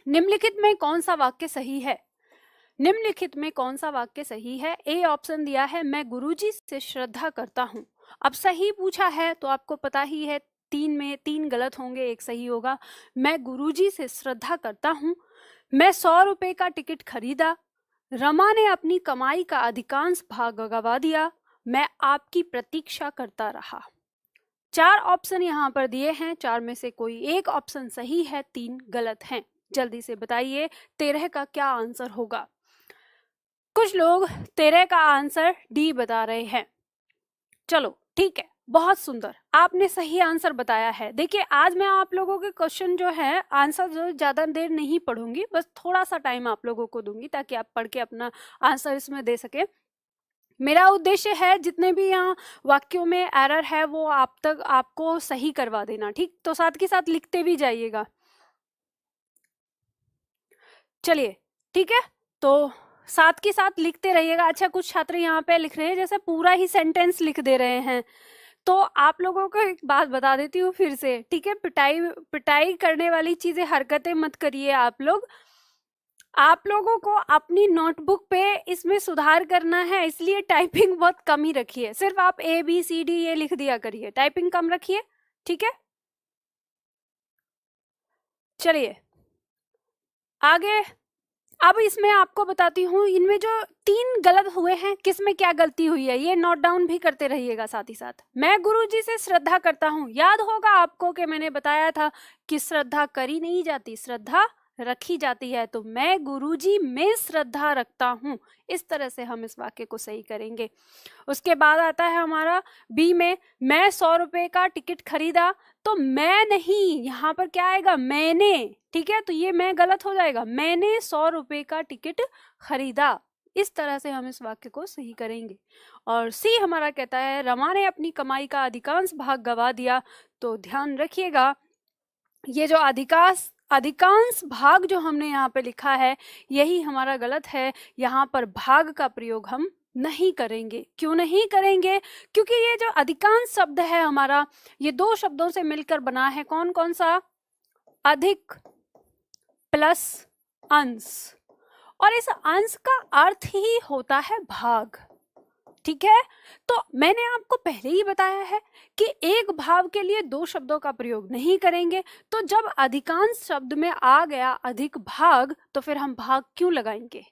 निम्नलिखित में कौन सा वाक्य सही है? निम्नलिखित में कौन सा वाक्य सही है? ए ऑप्शन दिया है, मैं गुरुजी से श्रद्धा करता हूँ। अब सही पूछा है तो आपको पता ही है, 3 में 3 गलत होंगे, 1 सही होगा। मैं गुरुजी से श्रद्धा करता हूँ, मैं 100 रुपए का टिकट खरीदा, रमा ने अपनी कमाई का अधिकांश भाग गवा दिया, मैं आपकी प्रतीक्षा करता रहा। 4 ऑप्शन यहाँ पर दिए हैं, 4 में से कोई एक ऑप्शन सही है, 3 गलत हैं। जल्दी से बताइए 13 का क्या आंसर होगा? कुछ लोग 13 का आंसर डी बता रहे हैं। चलो ठीक है, बहुत सुंदर, आपने सही आंसर बताया है। देखिए आज मैं आप लोगों के क्वेश्चन जो है, आंसर जो ज्यादा देर नहीं पढ़ूंगी, बस थोड़ा सा टाइम आप लोगों को दूंगी ताकि आप पढ़ के अपना आंसर इसमें दे सके। मेरा उद्देश्य है जितने भी यहाँ वाक्यों में एरर है वो आप तक आपको सही करवा देना, ठीक? तो साथ के साथ लिखते भी जाइएगा। चलिए ठीक है, तो साथ के साथ लिखते रहिएगा। अच्छा कुछ छात्र यहाँ पे लिख रहे हैं जैसे पूरा ही सेंटेंस लिख दे रहे हैं, तो आप लोगों को एक बात बता देती हूँ फिर से, ठीक है? पिटाई पिटाई करने वाली चीजें, हरकतें मत करिए आप लोग। आप लोगों को अपनी नोटबुक पे इसमें सुधार करना है, इसलिए टाइपिंग बहुत कम ही रखिए। सिर्फ आप ABCD ये लिख दिया करिए, टाइपिंग कम रखिए, ठीक है? चलिए आगे। अब इसमें आपको बताती हूँ, इनमें जो 3 गलत हुए हैं, किसमें क्या गलती हुई है ये नोट डाउन भी करते रहिएगा साथ ही साथ। मैं गुरुजी से श्रद्धा करता हूँ, याद होगा आपको कि मैंने बताया था कि श्रद्धा करी नहीं जाती, श्रद्धा रखी जाती है। तो मैं गुरुजी में श्रद्धा रखता हूँ, इस तरह से हम इस वाक्य को सही करेंगे। उसके बाद आता है हमारा बी में, मैं 100 रुपए का टिकट खरीदा, तो मैं नहीं, यहाँ पर क्या आएगा? मैंने, ठीक है? तो ये मैं गलत हो जाएगा, मैंने 100 रुपए का टिकट खरीदा। इस तरह से हम इस वाक्य को सही करेंगे। और सी हमारा कहता है, रमा ने अपनी कमाई का अधिकांश भाग गवा दिया। तो ध्यान रखिएगा, ये जो अधिकांश भाग जो हमने यहाँ पे लिखा है, यही हमारा गलत है। यहाँ पर भाग का प्रयोग हम नहीं करेंगे। क्यों नहीं करेंगे? क्योंकि ये जो अधिकांश शब्द है हमारा, ये 2 शब्दों से मिलकर बना है। कौन कौन सा? अधिक प्लस अंश, और इस अंश का अर्थ ही होता है भाग, ठीक है? तो मैंने आपको पहले ही बताया है कि एक भाव के लिए 2 शब्दों का प्रयोग नहीं करेंगे। तो जब अधिकांश शब्द में आ गया अधिक भाग, तो फिर हम भाग क्यों लगाएंगे?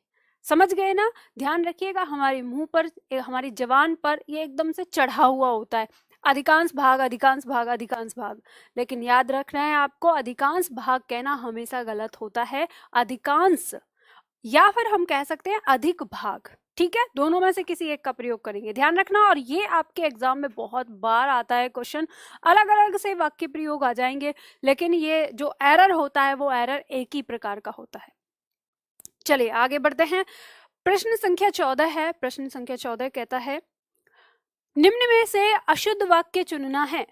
समझ गए ना? ध्यान रखिएगा, हमारे मुंह पर, हमारी जबान पर ये एकदम से चढ़ा हुआ होता है, अधिकांश भाग, अधिकांश भाग, अधिकांश भाग। लेकिन याद रखना है आपको, अधिकांश भाग कहना हमेशा गलत होता है। अधिकांश, या फिर हम कह सकते हैं अधिक भाग, ठीक है? दोनों में से किसी एक का प्रयोग करेंगे, ध्यान रखना। और ये आपके एग्जाम में बहुत बार आता है क्वेश्चन, अलग अलग से वाक्य प्रयोग आ जाएंगे, लेकिन ये जो एरर होता है वो एरर एक ही प्रकार का होता है। चलिए आगे बढ़ते हैं। प्रश्न संख्या 14 है। प्रश्न संख्या 14 कहता है, निम्न में से अशुद्ध वाक्य चुनना है।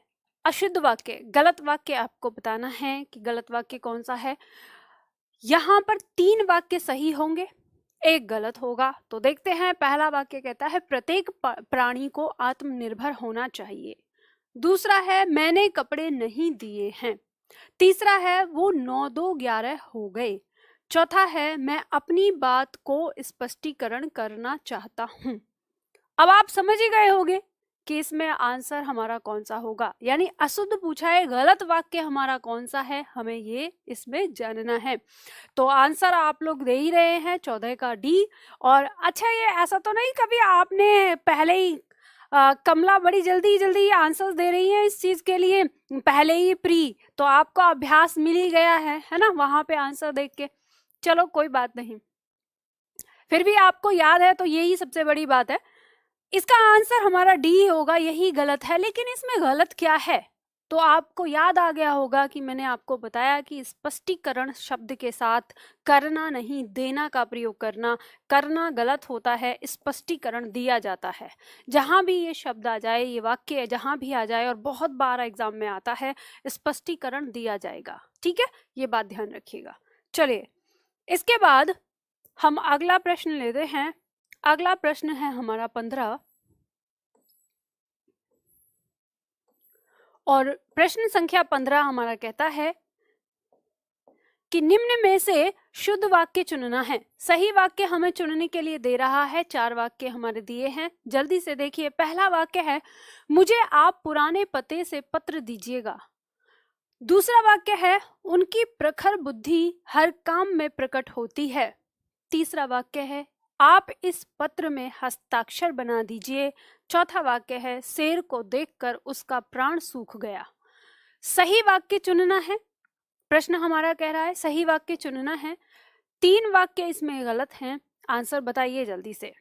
अशुद्ध वाक्य, गलत वाक्य आपको बताना है कि गलत वाक्य कौन सा है। यहाँ पर 3 वाक्य सही होंगे, 1 गलत होगा। तो देखते हैं, पहला वाक्य कहता है, प्रत्येक प्राणी को आत्मनिर्भर होना चाहिए। दूसरा है, मैंने कपड़े नहीं दिए हैं। तीसरा है, वो 9-2-11 हो गए। चौथा है, मैं अपनी बात को स्पष्टीकरण करना चाहता हूं। अब आप समझ ही गए होंगे कि इसमें आंसर हमारा कौन सा होगा, यानी अशुद्ध पूछा है, गलत वाक्य हमारा कौन सा है, हमें ये इसमें जानना है। तो आंसर आप लोग दे ही रहे हैं, 14 का डी। और अच्छा, ये ऐसा तो नहीं कभी आपने पहले ही कमला बड़ी जल्दी जल्दी आंसर्स दे रही है इस चीज के लिए, पहले ही प्री, तो आपको अभ्यास मिल ही गया है ना, वहां पे आंसर देख के। चलो कोई बात नहीं, फिर भी आपको याद है तो यही सबसे बड़ी बात है। इसका आंसर हमारा डी होगा, यही गलत है। लेकिन इसमें गलत क्या है? तो आपको याद आ गया होगा कि मैंने आपको बताया कि स्पष्टीकरण शब्द के साथ करना नहीं, देना का प्रयोग करना। करना गलत होता है, स्पष्टीकरण दिया जाता है। जहां भी ये शब्द आ जाए, ये वाक्य जहां भी आ जाए, और बहुत बार एग्जाम में आता है, स्पष्टीकरण दिया जाएगा, ठीक है? ये बात ध्यान रखिएगा। चलिए इसके बाद हम अगला प्रश्न लेते हैं। अगला प्रश्न है हमारा 15, और प्रश्न संख्या 15 हमारा कहता है कि निम्न में से शुद्ध वाक्य चुनना है। सही वाक्य हमें चुनने के लिए दे रहा है, 4 वाक्य हमारे दिए हैं, जल्दी से देखिए। पहला वाक्य है, मुझे आप पुराने पते से पत्र दीजिएगा। दूसरा वाक्य है, उनकी प्रखर बुद्धि हर काम में प्रकट होती है। तीसरा वाक्य है, आप इस पत्र में हस्ताक्षर बना दीजिए। चौथा वाक्य है, शेर को देखकर उसका प्राण सूख गया। सही वाक्य चुनना है, प्रश्न हमारा कह रहा है सही वाक्य चुनना है। 3 वाक्य इसमें गलत हैं, आंसर बताइए जल्दी से।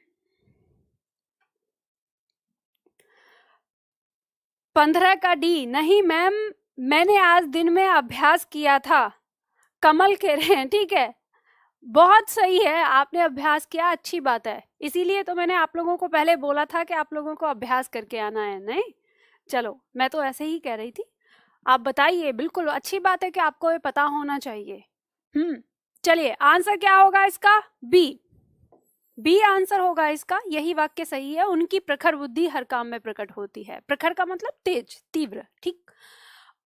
15 का डी, नहीं मैम मैंने आज दिन में अभ्यास किया था, कमल कह रहे हैं। ठीक है, बहुत सही है, आपने अभ्यास किया, अच्छी बात है। इसीलिए तो मैंने आप लोगों को पहले बोला था कि आप लोगों को अभ्यास करके आना है। नहीं, चलो मैं तो ऐसे ही कह रही थी। आप बताइए, बिल्कुल अच्छी बात है कि आपको ये पता होना चाहिए। चलिए, आंसर क्या होगा इसका? बी आंसर होगा इसका। यही वाक्य सही है, उनकी प्रखर बुद्धि हर काम में प्रकट होती है। प्रखर का मतलब तेज, तीव्र। ठीक,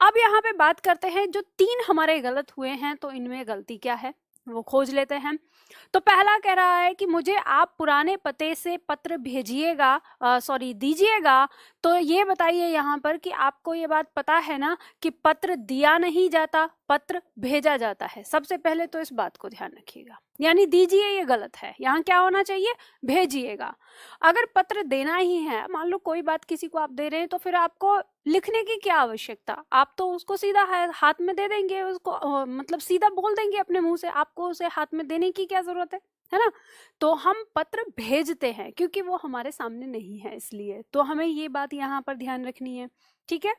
अब यहाँ पे बात करते हैं जो 3 हमारे गलत हुए हैं, तो इनमें गलती क्या है वो खोज लेते हैं। तो पहला कह रहा है कि मुझे आप पुराने पते से पत्र भेजिएगा, दीजिएगा। तो ये बताइए यहाँ पर कि आपको ये बात पता है ना कि पत्र दिया नहीं जाता, पत्र भेजा जाता है। सबसे पहले तो इस बात को ध्यान रखिएगा, यानी दीजिए ये गलत है, यहाँ क्या होना चाहिए? भेजिएगा। अगर पत्र देना ही है, मान लो कोई बात किसी को आप दे रहे हैं, तो फिर आपको लिखने की क्या आवश्यकता? आप तो उसको सीधा हाथ में दे देंगे, उसको मतलब सीधा बोल देंगे अपने मुंह से, आपको उसे हाथ में देने की क्या जरूरत है ना? तो हम पत्र भेजते हैं क्योंकि वो हमारे सामने नहीं है, इसलिए तो हमें ये बात यहाँ पर ध्यान रखनी है। ठीक है,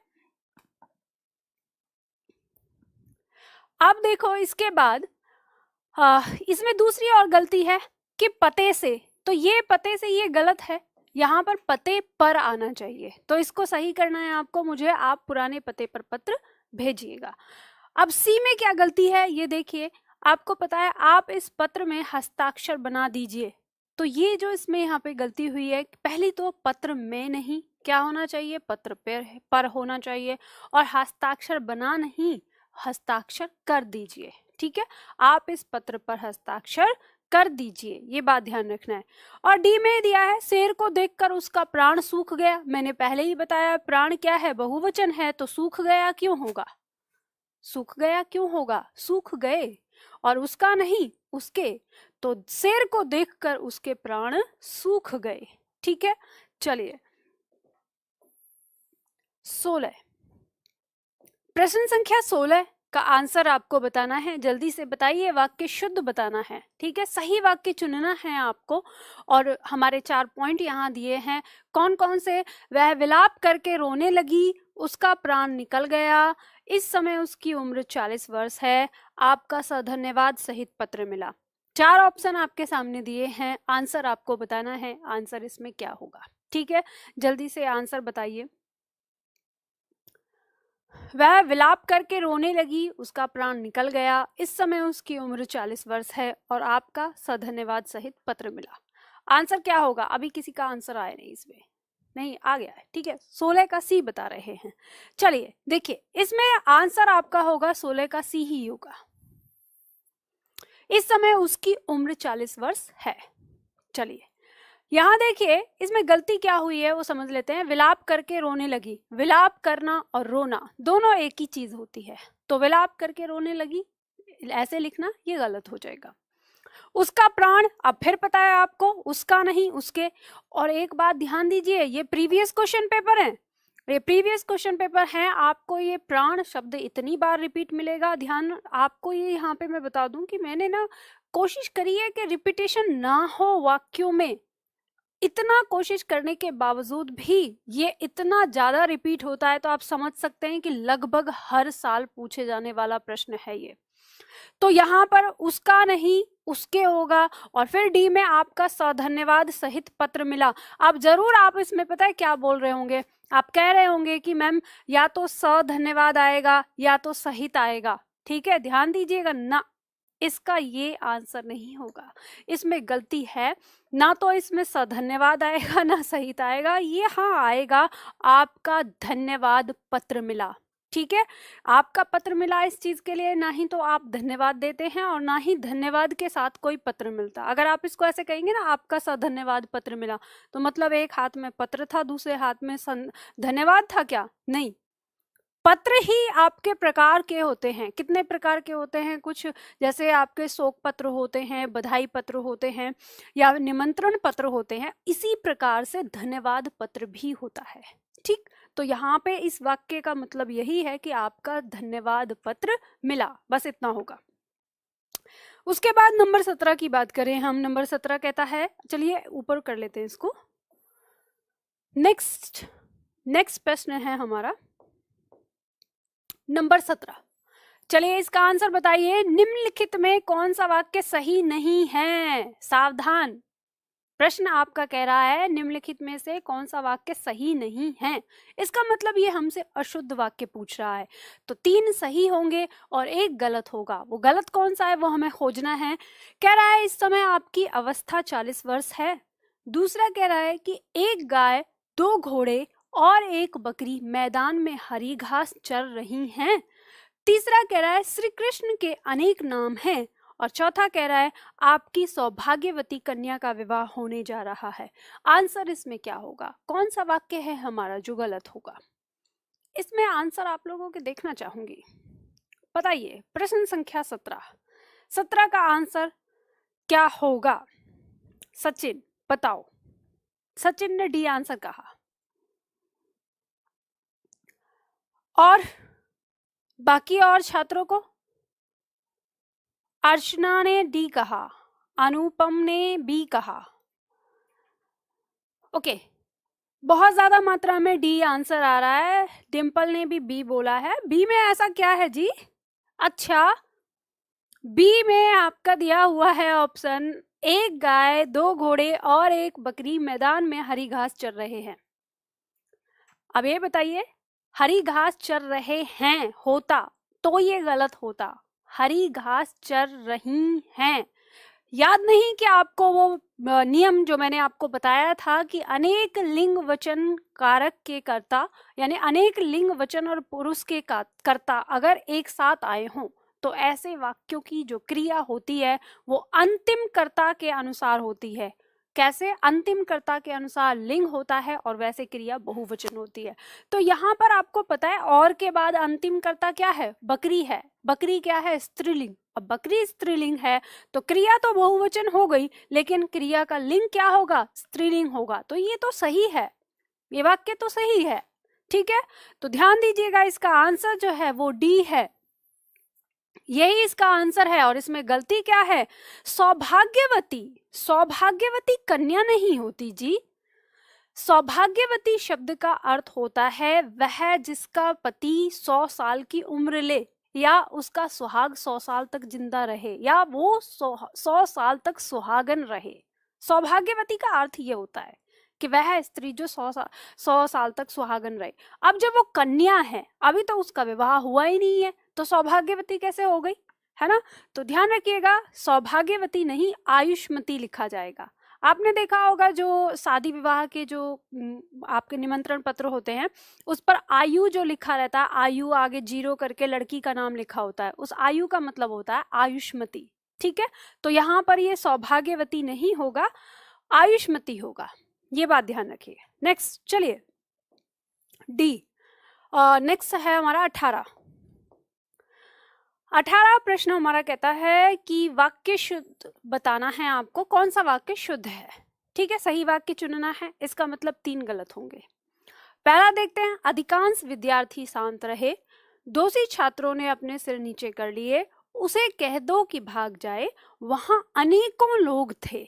अब देखो इसके बाद इसमें दूसरी और गलती है कि पते से, तो ये पते से ये गलत है, यहाँ पर पते पर आना चाहिए। तो इसको सही करना है आपको, मुझे आप पुराने पते पर पत्र भेजिएगा। अब सी में क्या गलती है ये देखिए, आपको पता है आप इस पत्र में हस्ताक्षर बना दीजिए। तो ये जो इसमें यहाँ पे गलती हुई है, पहली तो पत्र में नहीं, क्या होना चाहिए? पत्र पर होना चाहिए, और हस्ताक्षर बना नहीं, हस्ताक्षर कर दीजिए। ठीक है, आप इस पत्र पर हस्ताक्षर कर दीजिए, ये बात ध्यान रखना है। और डी में दिया है, शेर को देखकर उसका प्राण सूख गया। मैंने पहले ही बताया प्राण क्या है? बहुवचन है, तो सूख गया क्यों होगा? सूख गया क्यों होगा? सूख गए, और उसका नहीं उसके, तो शेर को देखकर उसके प्राण सूख गए। ठीक है, चलिए 16, प्रश्न संख्या 16 का आंसर आपको बताना है, जल्दी से बताइए, वाक्य शुद्ध बताना है। ठीक है, सही वाक्य चुनना है आपको, और हमारे 4 पॉइंट यहाँ दिए हैं। कौन कौन से? वह विलाप करके रोने लगी, उसका प्राण निकल गया, इस समय उसकी उम्र 40 वर्ष है, आपका सधन्यवाद सहित पत्र मिला। 4 ऑप्शन आपके सामने दिए हैं, आंसर आपको बताना है, आंसर इसमें क्या होगा। ठीक है, जल्दी से आंसर बताइए। वह विलाप करके रोने लगी, उसका प्राण निकल गया, इस समय उसकी उम्र 40 वर्ष है, और आपका सधन्यवाद सहित पत्र मिला। आंसर क्या होगा? अभी किसी का आंसर आया नहीं, इसमें नहीं आ गया है। ठीक है, 16 का सी बता रहे हैं। चलिए देखिए, इसमें आंसर आपका होगा 16 का सी ही होगा। इस समय उसकी उम्र 40 वर्ष है। चलिए यहाँ देखिए, इसमें गलती क्या हुई है वो समझ लेते हैं। विलाप करके रोने लगी, विलाप करना और रोना दोनों एक ही चीज होती है, तो विलाप करके रोने लगी ऐसे लिखना ये गलत हो जाएगा। उसका प्राण, अब फिर पता है आपको, उसका नहीं उसके। और एक बात ध्यान दीजिए, ये प्रीवियस क्वेश्चन पेपर है, ये प्रीवियस क्वेश्चन पेपर है, आपको ये प्राण शब्द इतनी बार रिपीट मिलेगा। ध्यान आपको ये यहाँ पे मैं बता दूं कि मैंने ना कोशिश करी है कि रिपीटेशन ना हो वाक्यों में, इतना कोशिश करने के बावजूद भी ये इतना ज्यादा रिपीट होता है, तो आप समझ सकते हैं कि लगभग हर साल पूछे जाने वाला प्रश्न है ये। तो यहाँ पर उसका नहीं उसके होगा, और फिर डी में आपका सधन्यवाद सहित पत्र मिला। अब जरूर आप इसमें पता है क्या बोल रहे होंगे, आप कह रहे होंगे कि मैम या तो सधन्यवाद आएगा या तो सहित आएगा। ठीक है, ध्यान दीजिएगा ना, इसका ये आंसर नहीं होगा, इसमें गलती है। ना तो इसमें सधन्यवाद आएगा ना सहित आएगा, ये हाँ आएगा, आपका धन्यवाद पत्र मिला। ठीक है, आपका पत्र मिला इस चीज के लिए, ना ही तो आप धन्यवाद देते हैं और ना ही धन्यवाद के साथ कोई पत्र मिलता। अगर आप इसको ऐसे कहेंगे ना, आपका धन्यवाद पत्र मिला, तो मतलब एक हाथ में पत्र था, दूसरे हाथ में धन्यवाद था क्या? नहीं, पत्र ही आपके प्रकार के होते हैं। कितने प्रकार के होते हैं? कुछ जैसे आपके शोक पत्र होते हैं, बधाई पत्र होते हैं, या निमंत्रण पत्र होते हैं, इसी प्रकार से धन्यवाद पत्र भी होता है। ठीक, तो यहाँ पे इस वाक्य का मतलब यही है कि आपका धन्यवाद पत्र मिला, बस इतना होगा। उसके बाद नंबर 17 की बात करें हम। नंबर 17 कहता है, चलिए ऊपर कर लेते हैं इसको। नेक्स्ट प्रश्न है हमारा नंबर 17। चलिए इसका आंसर बताइए, निम्नलिखित में कौन सा वाक्य सही नहीं है? सावधान, प्रश्न आपका कह रहा है निम्नलिखित में से कौन सा वाक्य सही नहीं है। इसका मतलब ये हमसे अशुद्ध वाक्य पूछ रहा है, तो 3 सही होंगे और 1 गलत होगा। वो गलत कौन सा है वो हमें खोजना है। कह रहा है इस समय आपकी अवस्था 40 वर्ष है। दूसरा कह रहा है कि 1 गाय, 2 घोड़े और 1 बकरी मैदान में हरी घास चर रही हैं। तीसरा कह रहा है श्री कृष्ण के अनेक नाम हैं। और चौथा कह रहा है आपकी सौभाग्यवती कन्या का विवाह होने जा रहा है। आंसर इसमें क्या होगा? कौन सा वाक्य है हमारा जो गलत होगा? इसमें आंसर आप लोगों के देखना चाहूंगी। बताइए, प्रश्न संख्या 17 का आंसर क्या होगा? सचिन बताओ। सचिन ने डी आंसर कहा और बाकी और छात्रों को? अर्चना ने डी कहा, अनुपम ने बी कहा। ओके, बहुत ज्यादा मात्रा में डी आंसर आ रहा है। डिम्पल ने भी बी बोला है। बी में ऐसा क्या है जी? अच्छा, बी में आपका दिया हुआ है ऑप्शन 1 गाय, 2 घोड़े और 1 बकरी मैदान में हरी घास चर रहे हैं। अब ये बताइए, हरी घास चर रहे हैं होता तो ये गलत होता। हरी घास चर रही हैं। याद नहीं कि आपको वो नियम जो मैंने आपको बताया था कि अनेक लिंग वचन कारक के कर्ता, यानी अनेक लिंग वचन और पुरुष के कर्ता अगर एक साथ आए हों तो ऐसे वाक्यों की जो क्रिया होती है वो अंतिम कर्ता के अनुसार होती है। कैसे? अंतिम कर्ता के अनुसार लिंग होता है और वैसे क्रिया बहुवचन होती है। तो यहाँ पर आपको पता है और के बाद अंतिम कर्ता क्या है? बकरी है। बकरी क्या है? स्त्रीलिंग। अब बकरी स्त्रीलिंग है तो क्रिया तो बहुवचन हो गई, लेकिन क्रिया का लिंग क्या होगा? स्त्रीलिंग होगा। तो ये तो सही है, ये वाक्य तो सही है। ठीक है, तो ध्यान दीजिएगा, इसका आंसर जो है वो डी है। यही इसका आंसर है। और इसमें गलती क्या है? सौभाग्यवती। सौभाग्यवती कन्या नहीं होती जी। सौभाग्यवती शब्द का अर्थ होता है वह जिसका पति 100 साल की उम्र ले, या उसका सुहाग 100 साल तक जिंदा रहे, या वो 100 साल तक सुहागन रहे। सौभाग्यवती का अर्थ ये होता है कि वह स्त्री जो 100 साल तक सुहागन रहे। अब जब वो कन्या है, अभी तो उसका विवाह हुआ ही नहीं है, तो सौभाग्यवती कैसे हो गई? है ना? तो ध्यान रखिएगा, सौभाग्यवती नहीं आयुष्मती लिखा जाएगा। आपने देखा होगा जो शादी विवाह के जो आपके निमंत्रण पत्र होते हैं उस पर आयु जो लिखा रहता है, आयु आगे 0 करके लड़की का नाम लिखा होता है, उस आयु का मतलब होता है आयुष्मती। ठीक है, तो यहाँ पर ये सौभाग्यवती नहीं होगा, आयुष्मती होगा। ये बात ध्यान रखिए। नेक्स्ट चलिए, डी। नेक्स्ट है हमारा 18 प्रश्न हमारा कहता है कि वाक्य शुद्ध बताना है आपको, कौन सा वाक्य शुद्ध है। ठीक है, सही वाक्य चुनना है। इसका मतलब 3 गलत होंगे। पहला देखते हैं, अधिकांश विद्यार्थी शांत रहे, दोषी छात्रों ने अपने सिर नीचे कर लिए, उसे कह दो कि भाग जाए, वहां अनेकों लोग थे।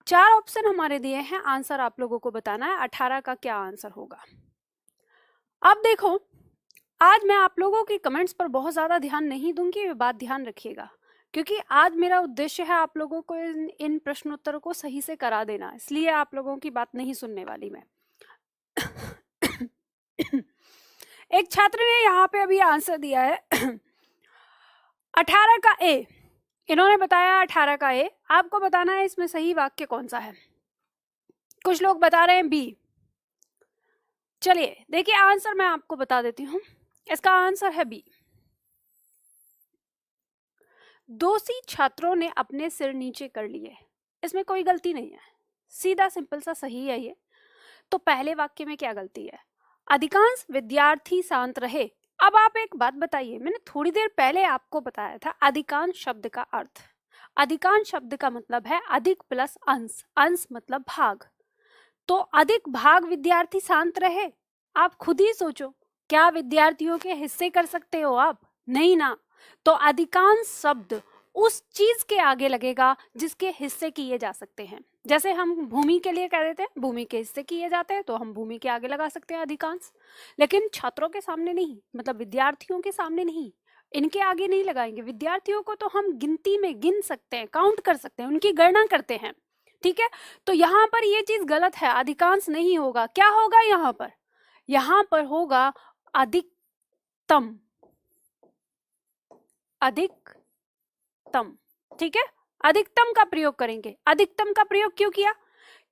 4 ऑप्शन हमारे दिए हैं, आंसर आप लोगों को बताना है 18 का क्या आंसर होगा। अब देखो, आज मैं आप लोगों के कमेंट्स पर बहुत ज्यादा ध्यान नहीं दूंगी, ये बात ध्यान रखिएगा, क्योंकि आज मेरा उद्देश्य है आप लोगों को इन प्रश्नोत्तरों को सही से करा देना, इसलिए आप लोगों की बात नहीं सुनने वाली मैं। एक छात्र ने यहाँ पे अभी आंसर दिया है 18 का ए। इन्होंने बताया 18 का ए। आपको बताना है इसमें सही वाक्य कौन सा है। कुछ लोग बता रहे हैं बी। चलिए देखिए, आंसर मैं आपको बता देती हूँ। इसका आंसर है बी। दोषी छात्रों ने अपने सिर नीचे कर लिए, इसमें कोई गलती नहीं है, सीधा सिंपल सा सही है ये। तो पहले वाक्य में क्या गलती है? अधिकांश विद्यार्थी शांत रहे। अब आप एक बात बताइए, मैंने थोड़ी देर पहले आपको बताया था अधिकांश शब्द का अर्थ। अधिकांश शब्द का मतलब है अधिक प्लस अंश, अंश मतलब भाग। तो अधिक भाग विद्यार्थी शांत रहे। आप खुद ही सोचो, क्या विद्यार्थियों के हिस्से कर सकते हो आप? नहीं ना। तो अधिकांश शब्द उस चीज के आगे लगेगा जिसके हिस्से किए जा सकते हैं। जैसे हम भूमि के लिए कह देते हैं भूमि के हिस्से किए जाते हैं, तो हम भूमि के आगे लगा सकते हैं अधिकांश। लेकिन छात्रों के सामने नहीं, मतलब विद्यार्थियों के सामने नहीं, इनके आगे नहीं लगाएंगे। विद्यार्थियों को तो हम गिनती में गिन सकते हैं, काउंट कर सकते हैं, उनकी गणना करते हैं, ठीक है। तो यहाँ पर ये चीज गलत है, अधिकांश नहीं होगा। क्या होगा यहाँ पर? यहाँ पर होगा अधिकतम, अधिकतम, ठीक है। अधिकतम का प्रयोग करेंगे। अधिकतम का प्रयोग क्यों किया?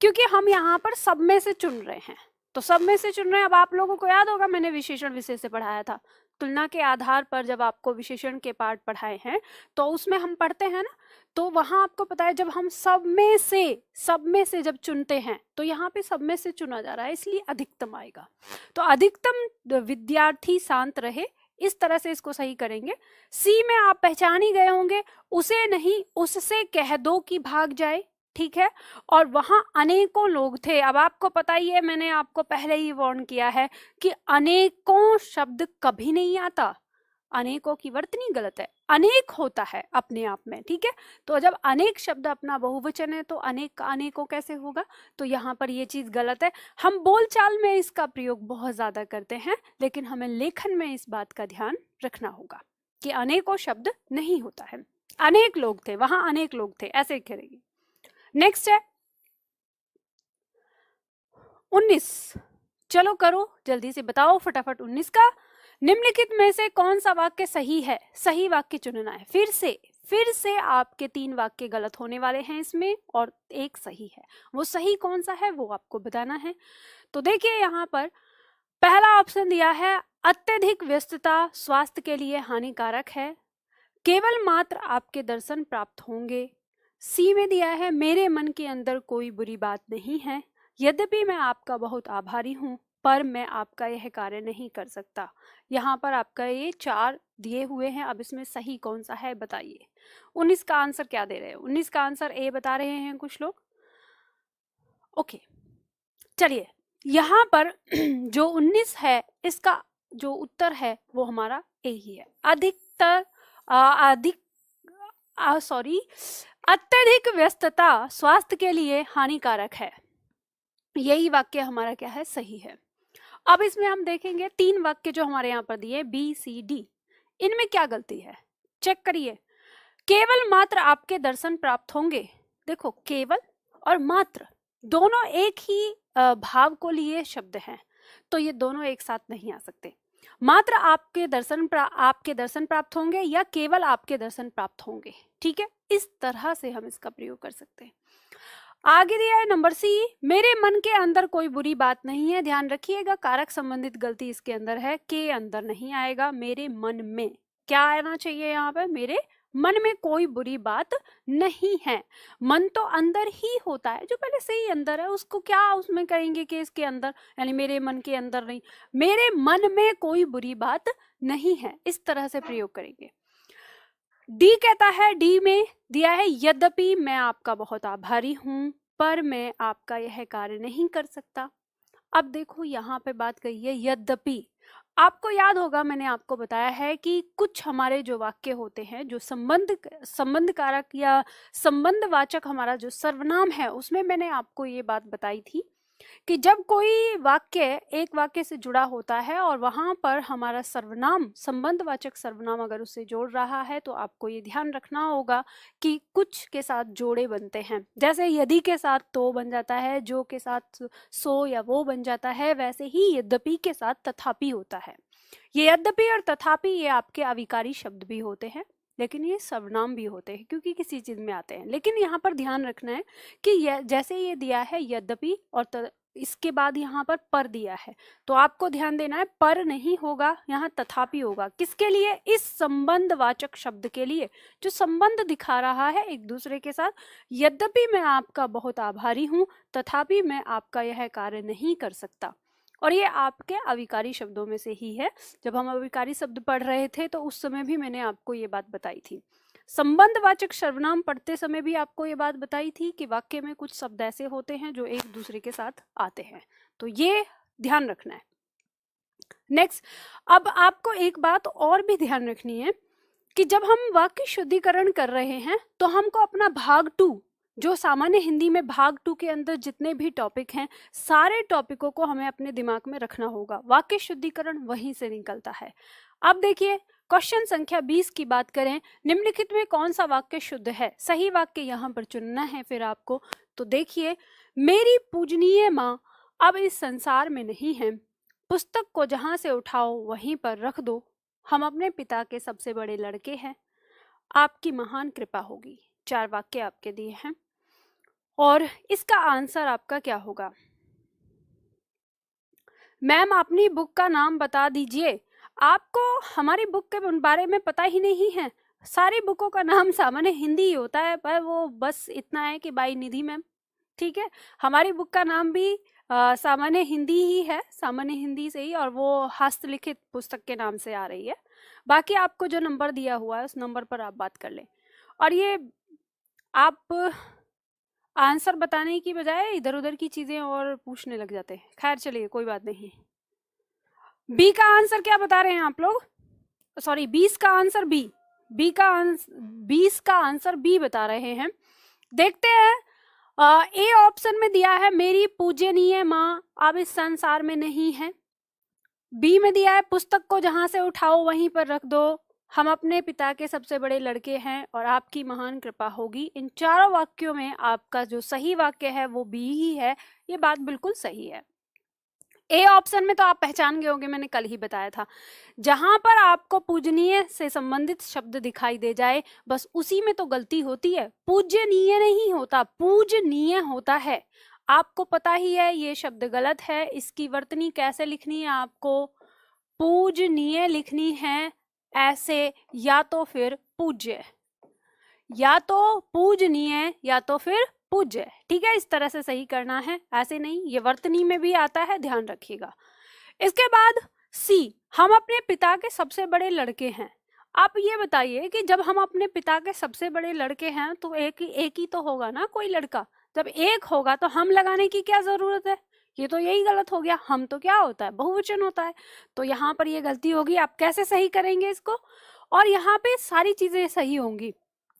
क्योंकि हम यहाँ पर सब में से चुन रहे हैं, तो सब में से चुन रहे हैं। अब आप लोगों को याद होगा, मैंने विशेषण विषय से पढ़ाया था, तुलना के आधार पर जब आपको विशेषण के पार्ट पढ़ाए हैं तो उसमें हम पढ़ते हैं ना, तो वहां आपको पता है जब हम सब में से जब चुनते हैं तो यहाँ पे सब में से चुना जा रहा है, इसलिए अधिकतम आएगा। तो अधिकतम विद्यार्थी शांत रहे, इस तरह से इसको सही करेंगे। सी में आप पहचान ही गए होंगे, उसे नहीं उससे कह दो कि भाग जाए, ठीक है। और वहां अनेकों लोग थे। अब आपको पता ही है, मैंने आपको पहले ही वार्न किया है कि अनेकों शब्द कभी नहीं आता। अनेकों की वर्तनी गलत है, अनेक होता है अपने आप में, ठीक है। तो जब अनेक शब्द अपना बहुवचन है तो अनेक का अनेकों कैसे होगा? तो यहाँ पर ये चीज गलत है। हम बोलचाल में इसका प्रयोग बहुत ज्यादा करते हैं, लेकिन हमें लेखन में इस बात का ध्यान रखना होगा कि अनेकों शब्द नहीं होता है। अनेक लोग थे, वहां अनेक लोग थे, ऐसे करेगी। नेक्स्ट है 19। चलो करो जल्दी से, बताओ फटाफट 19 का। निम्नलिखित में से कौन सा वाक्य सही है? सही वाक्य चुनना है। फिर से आपके 3 वाक्य गलत होने वाले हैं इसमें और एक सही है। वो सही कौन सा है वो आपको बताना है। तो देखिए यहाँ पर पहला ऑप्शन दिया है अत्यधिक व्यस्तता स्वास्थ्य के लिए हानिकारक है, केवल मात्र आपके दर्शन प्राप्त होंगे। सी में दिया है मेरे मन के अंदर कोई बुरी बात नहीं है, यद्यपि मैं आपका बहुत आभारी हूँ पर मैं आपका यह कार्य नहीं कर सकता। यहाँ पर आपका ये 4 दिए हुए हैं। अब इसमें सही कौन सा है बताइए। 19 का आंसर क्या दे रहे हैं? 19 का आंसर ए बता रहे हैं कुछ लोग। ओके चलिए, यहाँ पर जो 19 है इसका जो उत्तर है वो हमारा ए ही है। अत्यधिक व्यस्तता स्वास्थ्य के लिए हानिकारक है, यही वाक्य हमारा क्या है? सही है। अब इसमें हम देखेंगे 3 वाक्य जो हमारे यहाँ पर दिए बी सी डी, इनमें क्या गलती है चेक करिए। केवल मात्र आपके दर्शन प्राप्त होंगे, देखो केवल और मात्र दोनों एक ही भाव को लिए शब्द हैं, तो ये दोनों एक साथ नहीं आ सकते। मात्र आपके दर्शन प्राप्त होंगे या केवल आपके दर्शन प्राप्त होंगे, ठीक है। इस तरह से हम इसका प्रयोग कर सकते हैं। आगे दिया है नंबर सी, मेरे मन के अंदर कोई बुरी बात नहीं है। ध्यान रखिएगा कारक संबंधित गलती इसके अंदर है, के अंदर नहीं आएगा। मेरे मन में क्या आना चाहिए? यहाँ पर मेरे मन में कोई बुरी बात नहीं है। मन तो अंदर ही होता है, जो पहले से ही अंदर है, उसको क्या उसमें करेंगे कि इसके अंदर, यानी मेरे मन के अंदर नहीं, मेरे मन में कोई बुरी बात नहीं है, इस तरह से प्रयोग करेंगे। डी कहता है, डी में दिया है यद्यपि मैं आपका बहुत आभारी हूं पर मैं आपका यह कार्य नहीं कर सकता। अब देखो यहाँ पे बात कही है यद्यपि। आपको याद होगा मैंने आपको बताया है कि कुछ हमारे जो वाक्य होते हैं, जो संबंध कारक या संबंधवाचक हमारा जो सर्वनाम है, उसमें मैंने आपको ये बात बताई थी कि जब कोई वाक्य एक वाक्य से जुड़ा होता है और वहां पर हमारा सर्वनाम, संबंधवाचक सर्वनाम अगर उससे जोड़ रहा है, तो आपको ये ध्यान रखना होगा कि कुछ के साथ जोड़े बनते हैं। जैसे यदि के साथ तो बन जाता है, जो के साथ सो या वो बन जाता है, वैसे ही यद्यपि के साथ तथापि होता है। ये यद्यपि और तथापि ये आपके अविकारी शब्द भी होते हैं, लेकिन ये सर्वनाम भी होते हैं क्योंकि किसी चीज में आते हैं। लेकिन यहाँ पर ध्यान रखना है कि जैसे ये दिया है यद्यपि और इसके बाद यहाँ पर दिया है, तो आपको ध्यान देना है पर नहीं होगा, यहाँ तथापि होगा। किसके लिए? इस संबंधवाचक शब्द के लिए, जो संबंध दिखा रहा है एक दूसरे के साथ। यद्यपि मैं आपका बहुत आभारी हूँ, तथापि मैं आपका यह कार्य नहीं कर सकता। और ये आपके अविकारी शब्दों में से ही है। जब हम अविकारी शब्द पढ़ रहे थे तो उस समय भी मैंने आपको ये बात बताई थी। संबंधवाचक सर्वनाम पढ़ते समय भी आपको ये बात बताई थी कि वाक्य में कुछ शब्द ऐसे होते हैं जो एक दूसरे के साथ आते हैं, तो ये ध्यान रखना है। नेक्स्ट, अब आपको एक बात और भी ध्यान रखनी है कि जब हम वाक्य शुद्धिकरण कर रहे हैं तो हमको अपना भाग 2, जो सामान्य हिंदी में भाग 2 के अंदर जितने भी टॉपिक हैं, सारे टॉपिकों को हमें अपने दिमाग में रखना होगा। वाक्य शुद्धिकरण वहीं से निकलता है। अब देखिए, क्वेश्चन संख्या 20 की बात करें, निम्नलिखित में कौन सा वाक्य शुद्ध है? सही वाक्य यहाँ पर चुनना है फिर आपको। तो देखिए, मेरी पूजनीय माँ अब इस संसार में नहीं है, पुस्तक को जहां से उठाओ वहीं पर रख दो, हम अपने पिता के सबसे बड़े लड़के हैं, आपकी महान कृपा होगी। 4 वाक्य आपके दिए हैं और इसका आंसर आपका क्या होगा? मैम अपनी बुक का नाम बता दीजिए। आपको हमारी बुक के बारे में पता ही नहीं है। सारी बुकों का नाम सामान्य हिंदी ही होता है, पर वो बस इतना है कि बाई निधि मैम, ठीक है। हमारी बुक का नाम भी सामान्य हिंदी ही है, सामान्य हिंदी से ही, और वो हस्तलिखित पुस्तक के नाम से आ रही है। बाकी आपको जो नंबर दिया हुआ है उस नंबर पर आप बात कर लें। और ये आप आंसर बताने की बजाय इधर उधर की चीजें और पूछने लग जाते हैं। खैर चलिए, कोई बात नहीं। बी का आंसर क्या बता रहे हैं आप लोग? सॉरी, 20 का आंसर बी। 20 का आंसर बी बता रहे हैं। देखते हैं, ए ऑप्शन में दिया है मेरी पूजनीय माँ अब इस संसार में नहीं है। बी में दिया है पुस्तक को जहां से उठाओ वहीं पर रख दो, हम अपने पिता के सबसे बड़े लड़के हैं और आपकी महान कृपा होगी। इन चारों वाक्यों में आपका जो सही वाक्य है वो बी ही है। ये बात बिल्कुल सही है। ए ऑप्शन में तो आप पहचान गए होंगे, मैंने कल ही बताया था। जहां पर आपको पूजनीय से संबंधित शब्द दिखाई दे जाए, बस उसी में तो गलती होती है। पूजनीय नहीं होता, पूजनीय होता है। आपको पता ही है ये शब्द गलत है। इसकी वर्तनी कैसे लिखनी है? आपको पूजनीय लिखनी है ऐसे, या तो फिर पूज्य, या तो पूजनीय या तो फिर पूज्य, ठीक है। इस तरह से सही करना है, ऐसे नहीं। ये वर्तनी में भी आता है, ध्यान रखिएगा। इसके बाद सी, हम अपने पिता के सबसे बड़े लड़के हैं। आप ये बताइए कि जब हम अपने पिता के सबसे बड़े लड़के हैं तो एक ही तो होगा ना कोई लड़का। जब एक होगा तो हम लगाने की क्या जरूरत है? ये तो यही गलत हो गया। हम तो क्या होता है? बहुवचन होता है। तो यहाँ पर ये गलती होगी। आप कैसे सही करेंगे इसको? और यहाँ पे सारी चीजें सही होंगी।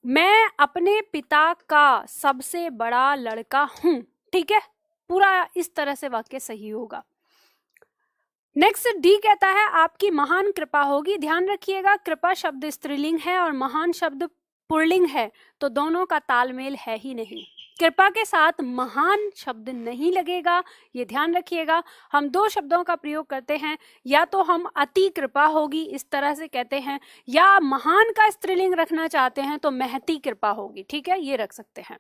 मैं अपने पिता का सबसे बड़ा लड़का हूं, ठीक है। पूरा इस तरह से वाक्य सही होगा। नेक्स्ट डी कहता है आपकी महान कृपा होगी। ध्यान रखिएगा, कृपा शब्द स्त्रीलिंग है और महान शब्द पुल्लिंग है, तो दोनों का तालमेल है ही नहीं। कृपा के साथ महान शब्द नहीं लगेगा, ये ध्यान रखिएगा। हम 2 शब्दों का प्रयोग करते हैं, या तो हम अति कृपा होगी इस तरह से कहते हैं, या महान का स्त्रीलिंग रखना चाहते हैं तो महती कृपा होगी, ठीक है, ये रख सकते हैं।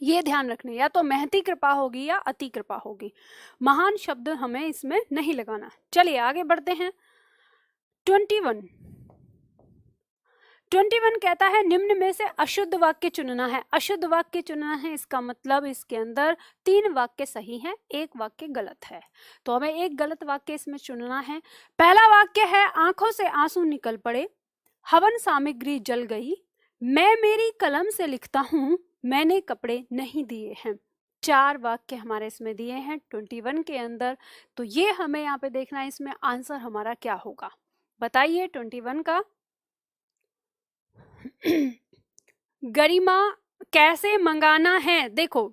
ये ध्यान रखना, या तो महती कृपा होगी या अति कृपा होगी। महान शब्द हमें इसमें नहीं लगाना। चलिए आगे बढ़ते हैं। 21 कहता है निम्न में से अशुद्ध वाक्य चुनना है। अशुद्ध वाक्य चुनना है, इसका मतलब इसके अंदर 3 वाक्य सही हैं, 1 वाक्य गलत है। तो हमें 1 गलत वाक्य इसमें चुनना है। पहला वाक्य है आंखों से आंसू निकल पड़े, हवन सामग्री जल गई, मैं मेरी कलम से लिखता हूँ, मैंने कपड़े नहीं दिए हैं। 4 वाक्य हमारे इसमें दिए हैं 21 के अंदर। तो ये हमें यहाँ पे देखना है, इसमें आंसर हमारा क्या होगा, बताइए 21 का। गरिमा कैसे मंगाना है? देखो,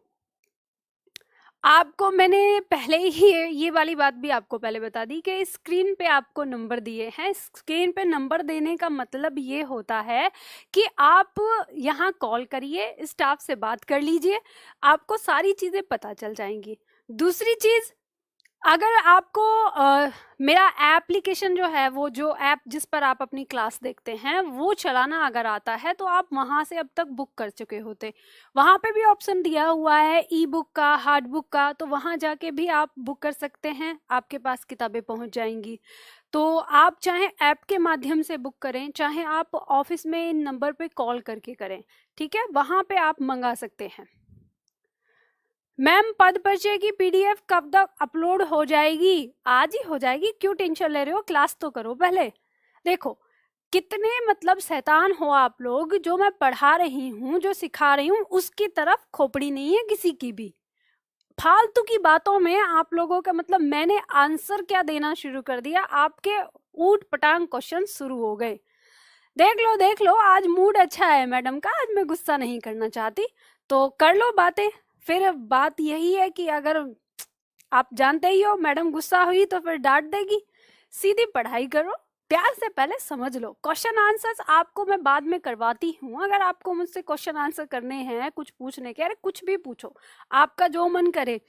आपको मैंने पहले ही ये वाली बात भी आपको पहले बता दी कि स्क्रीन पे आपको नंबर दिए हैं। स्क्रीन पे नंबर देने का मतलब ये होता है कि आप यहाँ कॉल करिए, स्टाफ से बात कर लीजिए, आपको सारी चीजें पता चल जाएंगी। दूसरी चीज, अगर आपको मेरा एप्लीकेशन जो है, वो जो ऐप जिस पर आप अपनी क्लास देखते हैं वो चलाना अगर आता है तो आप वहाँ से अब तक बुक कर चुके होते। वहाँ पे भी ऑप्शन दिया हुआ है ई बुक का, हार्ड बुक का, तो वहाँ जाके भी आप बुक कर सकते हैं, आपके पास किताबें पहुँच जाएंगी। तो आप चाहे ऐप के माध्यम से बुक करें, चाहे आप ऑफिस में इन नंबर पे कॉल करके करें, ठीक है, वहाँ पे आप मंगा सकते हैं। मैम पद परिचय की पीडीएफ कब तक अपलोड हो जाएगी? आज ही हो जाएगी, क्यों टेंशन ले रहे हो, क्लास तो करो पहले। देखो कितने मतलब शैतान हो आप लोग, जो मैं पढ़ा रही हूँ, जो सिखा रही हूँ, उसकी तरफ खोपड़ी नहीं है किसी की भी। फालतू की बातों में आप लोगों का मतलब मैंने आंसर क्या देना शुरू कर दिया, आपके ऊट पटांग क्वेश्चन शुरू हो गए। देख लो आज मूड अच्छा है मैडम का, आज मैं गुस्सा नहीं करना चाहती, तो कर लो बातें। फिर बात यही है कि अगर आप जानते ही हो मैडम गुस्सा हुई तो फिर डांट देगी, सीधी पढ़ाई करो, प्यार से पहले समझ लो। क्वेश्चन आंसर्स आपको मैं बाद में करवाती हूँ, अगर आपको मुझसे क्वेश्चन आंसर करने हैं, कुछ पूछने के, अरे कुछ भी पूछो, आपका जो मन करे।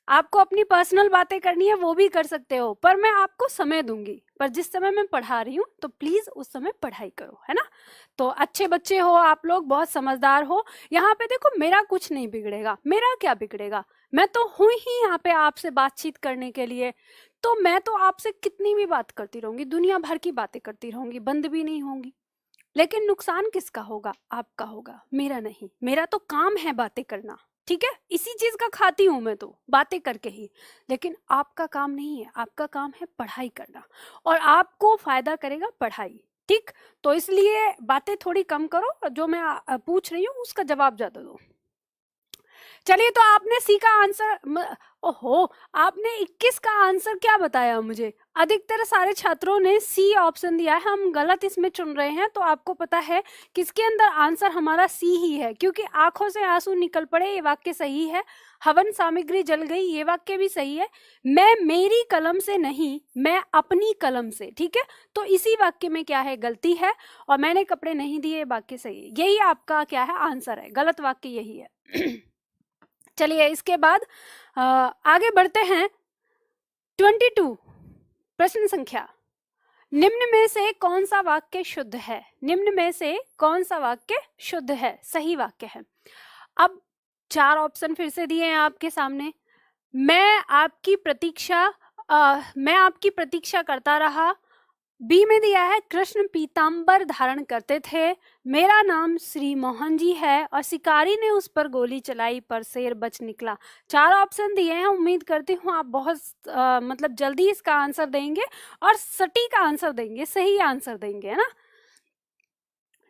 आपको अपनी पर्सनल बातें करनी है वो भी कर सकते हो, पर मैं आपको समय दूंगी, पर जिस समय मैं पढ़ा रही हूँ तो प्लीज उस समय पढ़ाई करो, है ना। तो अच्छे बच्चे हो आप लोग, बहुत समझदार हो। यहाँ पे देखो मेरा कुछ नहीं बिगड़ेगा, मेरा क्या बिगड़ेगा, मैं तो हूं ही यहाँ पे आपसे बातचीत करने के लिए। तो मैं तो आपसे कितनी भी बात करती रहूंगी, दुनिया भर की बातें करती रहूंगी, बंद भी नहीं होंगी, लेकिन नुकसान किसका होगा? आपका होगा, मेरा नहीं। मेरा तो काम है बातें करना, ठीक है, इसी चीज का खाती हूं मैं तो, बातें करके ही। लेकिन आपका काम नहीं है, आपका काम है पढ़ाई करना, और आपको फायदा करेगा पढ़ाई, ठीक। तो इसलिए बातें थोड़ी कम करो, जो मैं पूछ रही हूँ उसका जवाब ज्यादा दो। चलिए, तो आपने सी का आंसर, ओहो, आपने 21 का आंसर क्या बताया मुझे? अधिकतर सारे छात्रों ने सी ऑप्शन दिया है, हम गलत इसमें चुन रहे हैं। तो आपको पता है किसके अंदर आंसर हमारा सी ही है, क्योंकि आंखों से आंसू निकल पड़े, ये वाक्य सही है। हवन सामग्री जल गई, ये वाक्य भी सही है। मैं मेरी कलम से नहीं, मैं अपनी कलम से, ठीक है। तो इसी वाक्य में क्या है, गलती है। और मैंने कपड़े नहीं दिए, वाक्य सही है। यही आपका क्या है, आंसर है, गलत वाक्य यही है। चलिए, इसके बाद आगे बढ़ते हैं। 22 प्रश्न संख्या, निम्न में से कौन सा वाक्य शुद्ध है? निम्न में से कौन सा वाक्य शुद्ध है, सही वाक्य है? अब 4 ऑप्शन फिर से दिए हैं आपके सामने। मैं आपकी प्रतीक्षा करता रहा। बी में दिया है कृष्ण पीतांबर धारण करते थे। मेरा नाम श्री मोहन जी है और शिकारी ने उस पर गोली चलाई पर शेर बच निकला। 4 ऑप्शन दिए हैं, उम्मीद करती हूँ आप बहुत मतलब जल्दी इसका आंसर देंगे और सटीक आंसर देंगे, सही आंसर देंगे, है ना।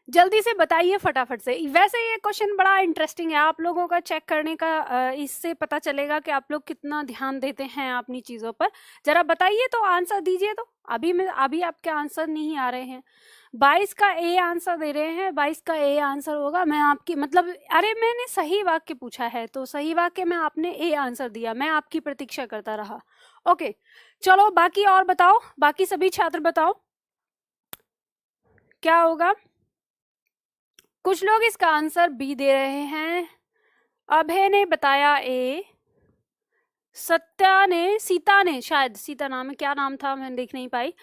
जल्दी से बताइए फटाफट से। वैसे ये क्वेश्चन बड़ा इंटरेस्टिंग है, आप लोगों का चेक करने का इससे पता चलेगा कि आप लोग कितना ध्यान देते हैं अपनी चीजों पर। जरा बताइए तो, आंसर दीजिए तो। अभी आपके आंसर नहीं आ रहे हैं। 22 का ए आंसर दे रहे हैं, 22 का ए आंसर होगा। मैं आपकी मतलब, अरे मैंने सही वाक्य पूछा है तो सही वाक्य में आपने ए आंसर दिया, मैं आपकी प्रतीक्षा करता रहा। ओके, चलो बाकी और बताओ, बाकी सभी छात्र बताओ क्या होगा। कुछ लोग इसका आंसर बी दे रहे हैं। अभय ने बताया ए, सत्या ने, सीता ने, शायद सीता नाम है, क्या नाम था मैं देख नहीं पाई।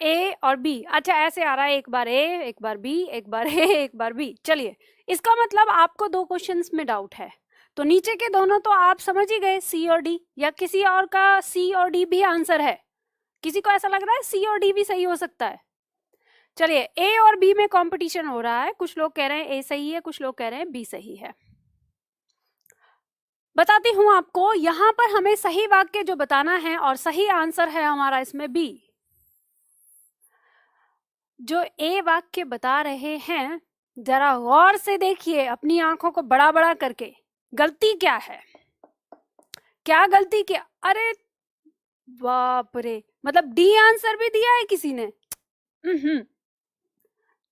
ए और बी, अच्छा ऐसे आ रहा है, एक बार ए, एक बार बी, एक बार ए, एक बार बी। चलिए, इसका मतलब आपको 2 क्वेश्चंस में डाउट है, तो नीचे के दोनों तो आप समझ ही गए, सी और डी, या किसी और का सी और डी भी आंसर है? किसी को ऐसा लग रहा है सी और डी भी सही हो सकता है? चलिए, ए और बी में कंपटीशन हो रहा है, कुछ लोग कह रहे हैं ए सही है, कुछ लोग कह रहे हैं बी सही है। बताती हूं आपको, यहां पर हमें सही वाक्य जो बताना है और सही आंसर है हमारा इसमें बी। जो ए वाक्य बता रहे हैं, जरा गौर से देखिए, अपनी आंखों को बड़ा बड़ा करके। गलती क्या है, क्या गलती क्या? अरे बाप रे, मतलब डी आंसर भी दिया है किसी ने।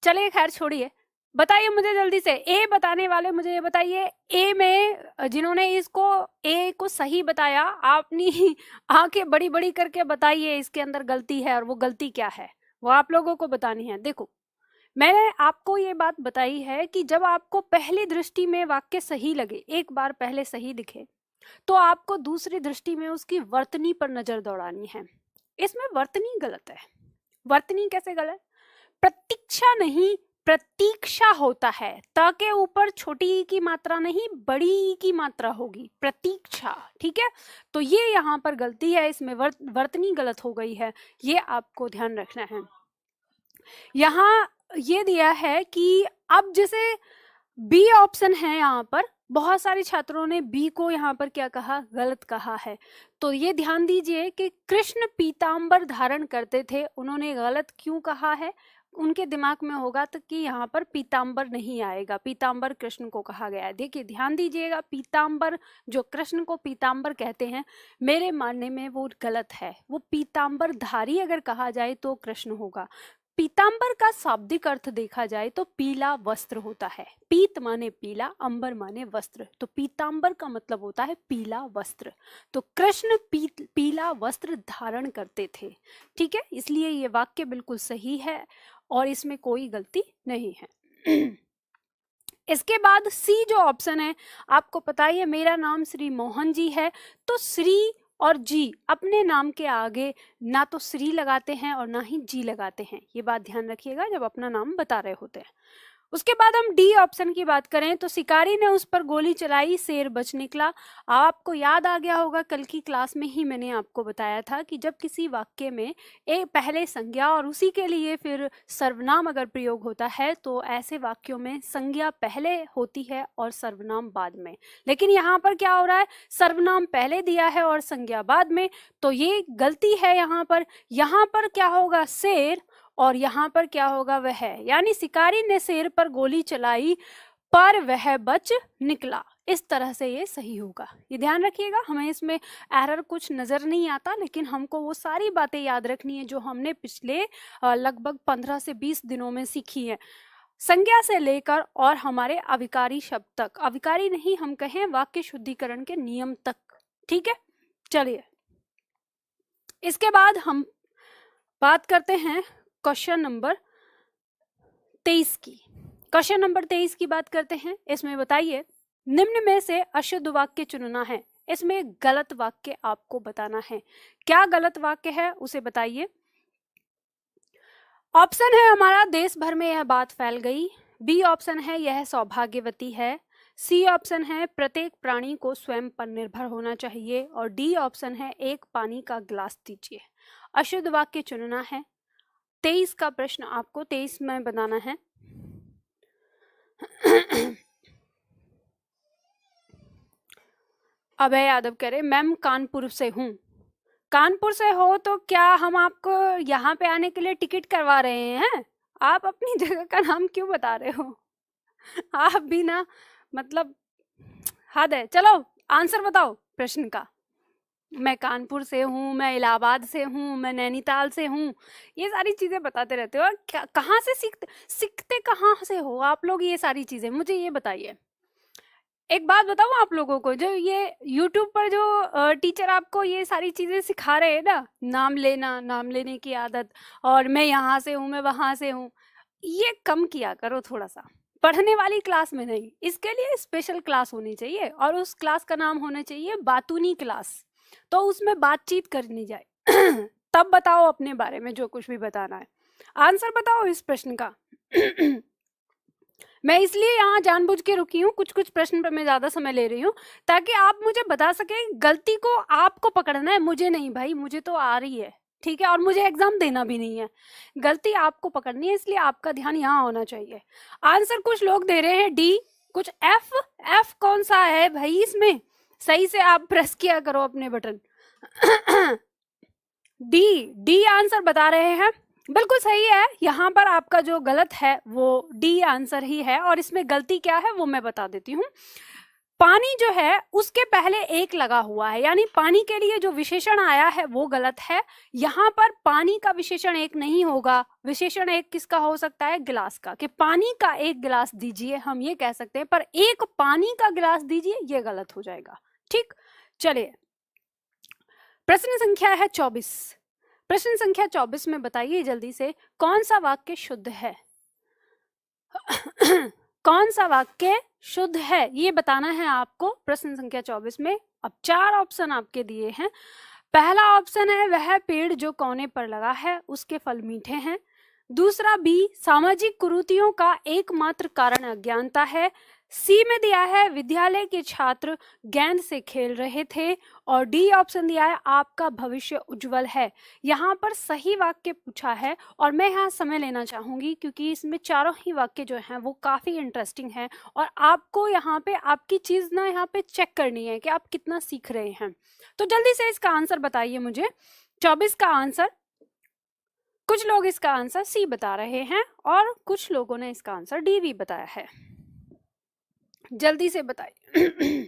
चलिए खैर छोड़िए, बताइए मुझे जल्दी से, ए बताने वाले मुझे ये बताइए, ए में जिन्होंने इसको ए को सही बताया, अपनी आंखें बड़ी बड़ी करके बताइए इसके अंदर गलती है, और वो गलती क्या है वो आप लोगों को बतानी है। देखो, मैंने आपको ये बात बताई है कि जब आपको पहली दृष्टि में वाक्य सही लगे, एक बार पहले सही दिखे, तो आपको दूसरी दृष्टि में उसकी वर्तनी पर नजर दौड़ानी है। इसमें वर्तनी गलत है। वर्तनी कैसे गलत? प्रतीक्षा नहीं, प्रतीक्षा होता है। त के ऊपर छोटी ई की मात्रा नहीं, बड़ी ई की मात्रा होगी, प्रतीक्षा। ठीक है, तो ये यहाँ पर गलती है, इसमें वर्तनी गलत हो गई है, ये आपको ध्यान रखना है। यहाँ ये दिया है कि अब जैसे बी ऑप्शन है, यहाँ पर बहुत सारे छात्रों ने बी को यहाँ पर क्या कहा, गलत कहा है। तो ये ध्यान दीजिए कि कृष्ण पीतांबर धारण करते थे, उन्होंने गलत क्यों कहा है? उनके दिमाग में होगा तो कि यहाँ पर पीतांबर नहीं आएगा, पीतांबर कृष्ण को कहा गया है। देखिए ध्यान दीजिएगा, पीतांबर जो कृष्ण को पीतांबर कहते हैं, मेरे मानने में वो गलत है। वो पीतांबर धारी अगर कहा जाए तो कृष्ण होगा। पीतांबर का शाब्दिक अर्थ देखा जाए तो पीला वस्त्र होता है। पीत माने पीला, अंबर माने वस्त्र, तो पीतांबर का मतलब होता है पीला वस्त्र। तो कृष्ण पीला वस्त्र धारण करते थे। ठीक है, इसलिए ये वाक्य बिल्कुल सही है और इसमें कोई गलती नहीं है। इसके बाद सी जो ऑप्शन है, आपको पता ही है मेरा नाम श्री मोहन जी है, तो श्री और जी अपने नाम के आगे ना तो श्री लगाते हैं और ना ही जी लगाते हैं। ये बात ध्यान रखिएगा जब अपना नाम बता रहे होते हैं। उसके बाद हम डी ऑप्शन की बात करें तो शिकारी ने उस पर गोली चलाई, शेर बच निकला। आपको याद आ गया होगा, कल की क्लास में ही मैंने आपको बताया था कि जब किसी वाक्य में एक पहले संज्ञा और उसी के लिए फिर सर्वनाम अगर प्रयोग होता है तो ऐसे वाक्यों में संज्ञा पहले होती है और सर्वनाम बाद में। लेकिन यहाँ पर क्या हो रहा है, सर्वनाम पहले दिया है और संज्ञा बाद में, तो ये गलती है यहाँ पर। यहाँ पर क्या होगा, शेर, और यहाँ पर क्या होगा, वह। यानी शिकारी ने शेर पर गोली चलाई पर वह बच निकला। इस तरह से ये सही होगा, ये ध्यान रखिएगा। हमें इसमें एरर कुछ नजर नहीं आता, लेकिन हमको वो सारी बातें याद रखनी है जो हमने पिछले लगभग 15 से 20 दिनों में सीखी है, संज्ञा से लेकर और हमारे अविकारी शब्द तक, अविकारी नहीं हम कहें वाक्य शुद्धिकरण के नियम तक। ठीक है, चलिए इसके बाद हम बात करते हैं क्वेश्चन नंबर 23 की। क्वेश्चन नंबर 23 की बात करते हैं। इसमें बताइए, निम्न में से अशुद्ध वाक्य चुनना है। इसमें गलत वाक्य आपको बताना है। क्या गलत वाक्य है उसे बताइए। ऑप्शन है हमारा, देश भर में यह बात फैल गई। बी ऑप्शन है, यह सौभाग्यवती है। सी ऑप्शन है, प्रत्येक प्राणी को स्वयं पर निर्भर होना चाहिए। और डी ऑप्शन है, एक पानी का गिलास दीजिए। अशुद्ध वाक्य चुनना है। 23 का प्रश्न आपको 23 में बनाना है। अभय यादव कह रहे, मैम कानपुर से हूँ। कानपुर से हो तो क्या हम आपको यहाँ पे आने के लिए टिकट करवा रहे हैं? आप अपनी जगह का नाम क्यों बता रहे हो? आप भी ना, मतलब हद है। चलो आंसर बताओ प्रश्न का। मैं कानपुर से हूँ, मैं इलाहाबाद से हूँ, मैं नैनीताल से हूँ, ये सारी चीज़ें बताते रहते हो। कहाँ से सीखते कहाँ से हो आप लोग ये सारी चीज़ें, मुझे ये बताइए। एक बात बताऊँ आप लोगों को, जो ये YouTube पर जो टीचर आपको ये सारी चीज़ें सिखा रहे हैं ना, नाम लेना, नाम लेने की आदत, और मैं यहाँ से हूँ, मैं वहाँ से हूँ, ये कम किया करो थोड़ा सा। पढ़ने वाली क्लास में नहीं, इसके लिए स्पेशल क्लास होनी चाहिए और उस क्लास का नाम होना चाहिए बातूनी क्लास। तो उसमें बातचीत करनी जाए। तब बताओ अपने बारे में जो कुछ भी बताना है। आंसर बताओ इस प्रश्न का। मैं इसलिए यहाँ जानबूझ के रुकी हूँ, कुछ कुछ प्रश्न पर मैं ज्यादा समय ले रही हूँ ताकि आप मुझे बता सके। गलती को आपको पकड़ना है, मुझे नहीं भाई, मुझे तो आ रही है। ठीक है, और मुझे एग्जाम देना भी नहीं है। गलती आपको पकड़नी है, इसलिए आपका ध्यान यहाँ होना चाहिए। आंसर कुछ लोग दे रहे हैं डी, कुछ एफ। एफ कौन सा है भाई इसमें? सही से आप प्रेस किया करो अपने बटन। डी आंसर बता रहे हैं, बिल्कुल सही है। यहाँ पर आपका जो गलत है वो डी आंसर ही है। और इसमें गलती क्या है वो मैं बता देती हूँ। पानी जो है उसके पहले एक लगा हुआ है, यानी पानी के लिए जो विशेषण आया है वो गलत है। यहाँ पर पानी का विशेषण एक नहीं होगा। विशेषण एक किसका हो सकता है? गिलास का, कि पानी का एक गिलास दीजिए, हम ये कह सकते हैं, पर एक पानी का गिलास दीजिए ये गलत हो जाएगा। ठीक, चलिए प्रश्न संख्या है 24। प्रश्न संख्या 24 में बताइए जल्दी से, कौन सा वाक्य शुद्ध है? कौन सा वाक्य शुद्ध है ये बताना है आपको प्रश्न संख्या 24 में। अब 4 ऑप्शन आपके दिए हैं। पहला ऑप्शन है वह पेड़ जो कोने पर लगा है उसके फल मीठे हैं। दूसरा बी, सामाजिक कुरीतियों का एकमात्र कारण अज्ञानता है। सी में दिया है विद्यालय के छात्र गेंद से खेल रहे थे। और डी ऑप्शन दिया है आपका भविष्य उज्जवल है। यहाँ पर सही वाक्य पूछा है और मैं यहाँ समय लेना चाहूंगी क्योंकि इसमें चारों ही वाक्य जो हैं वो काफी इंटरेस्टिंग हैं और आपको यहाँ पे आपकी चीज ना यहाँ पे चेक करनी है कि आप कितना सीख रहे हैं। तो जल्दी से इसका आंसर बताइए मुझे। 24 का आंसर, कुछ लोग इसका आंसर सी बता रहे हैं और कुछ लोगों ने इसका आंसर डी भी बताया है। जल्दी से बताइए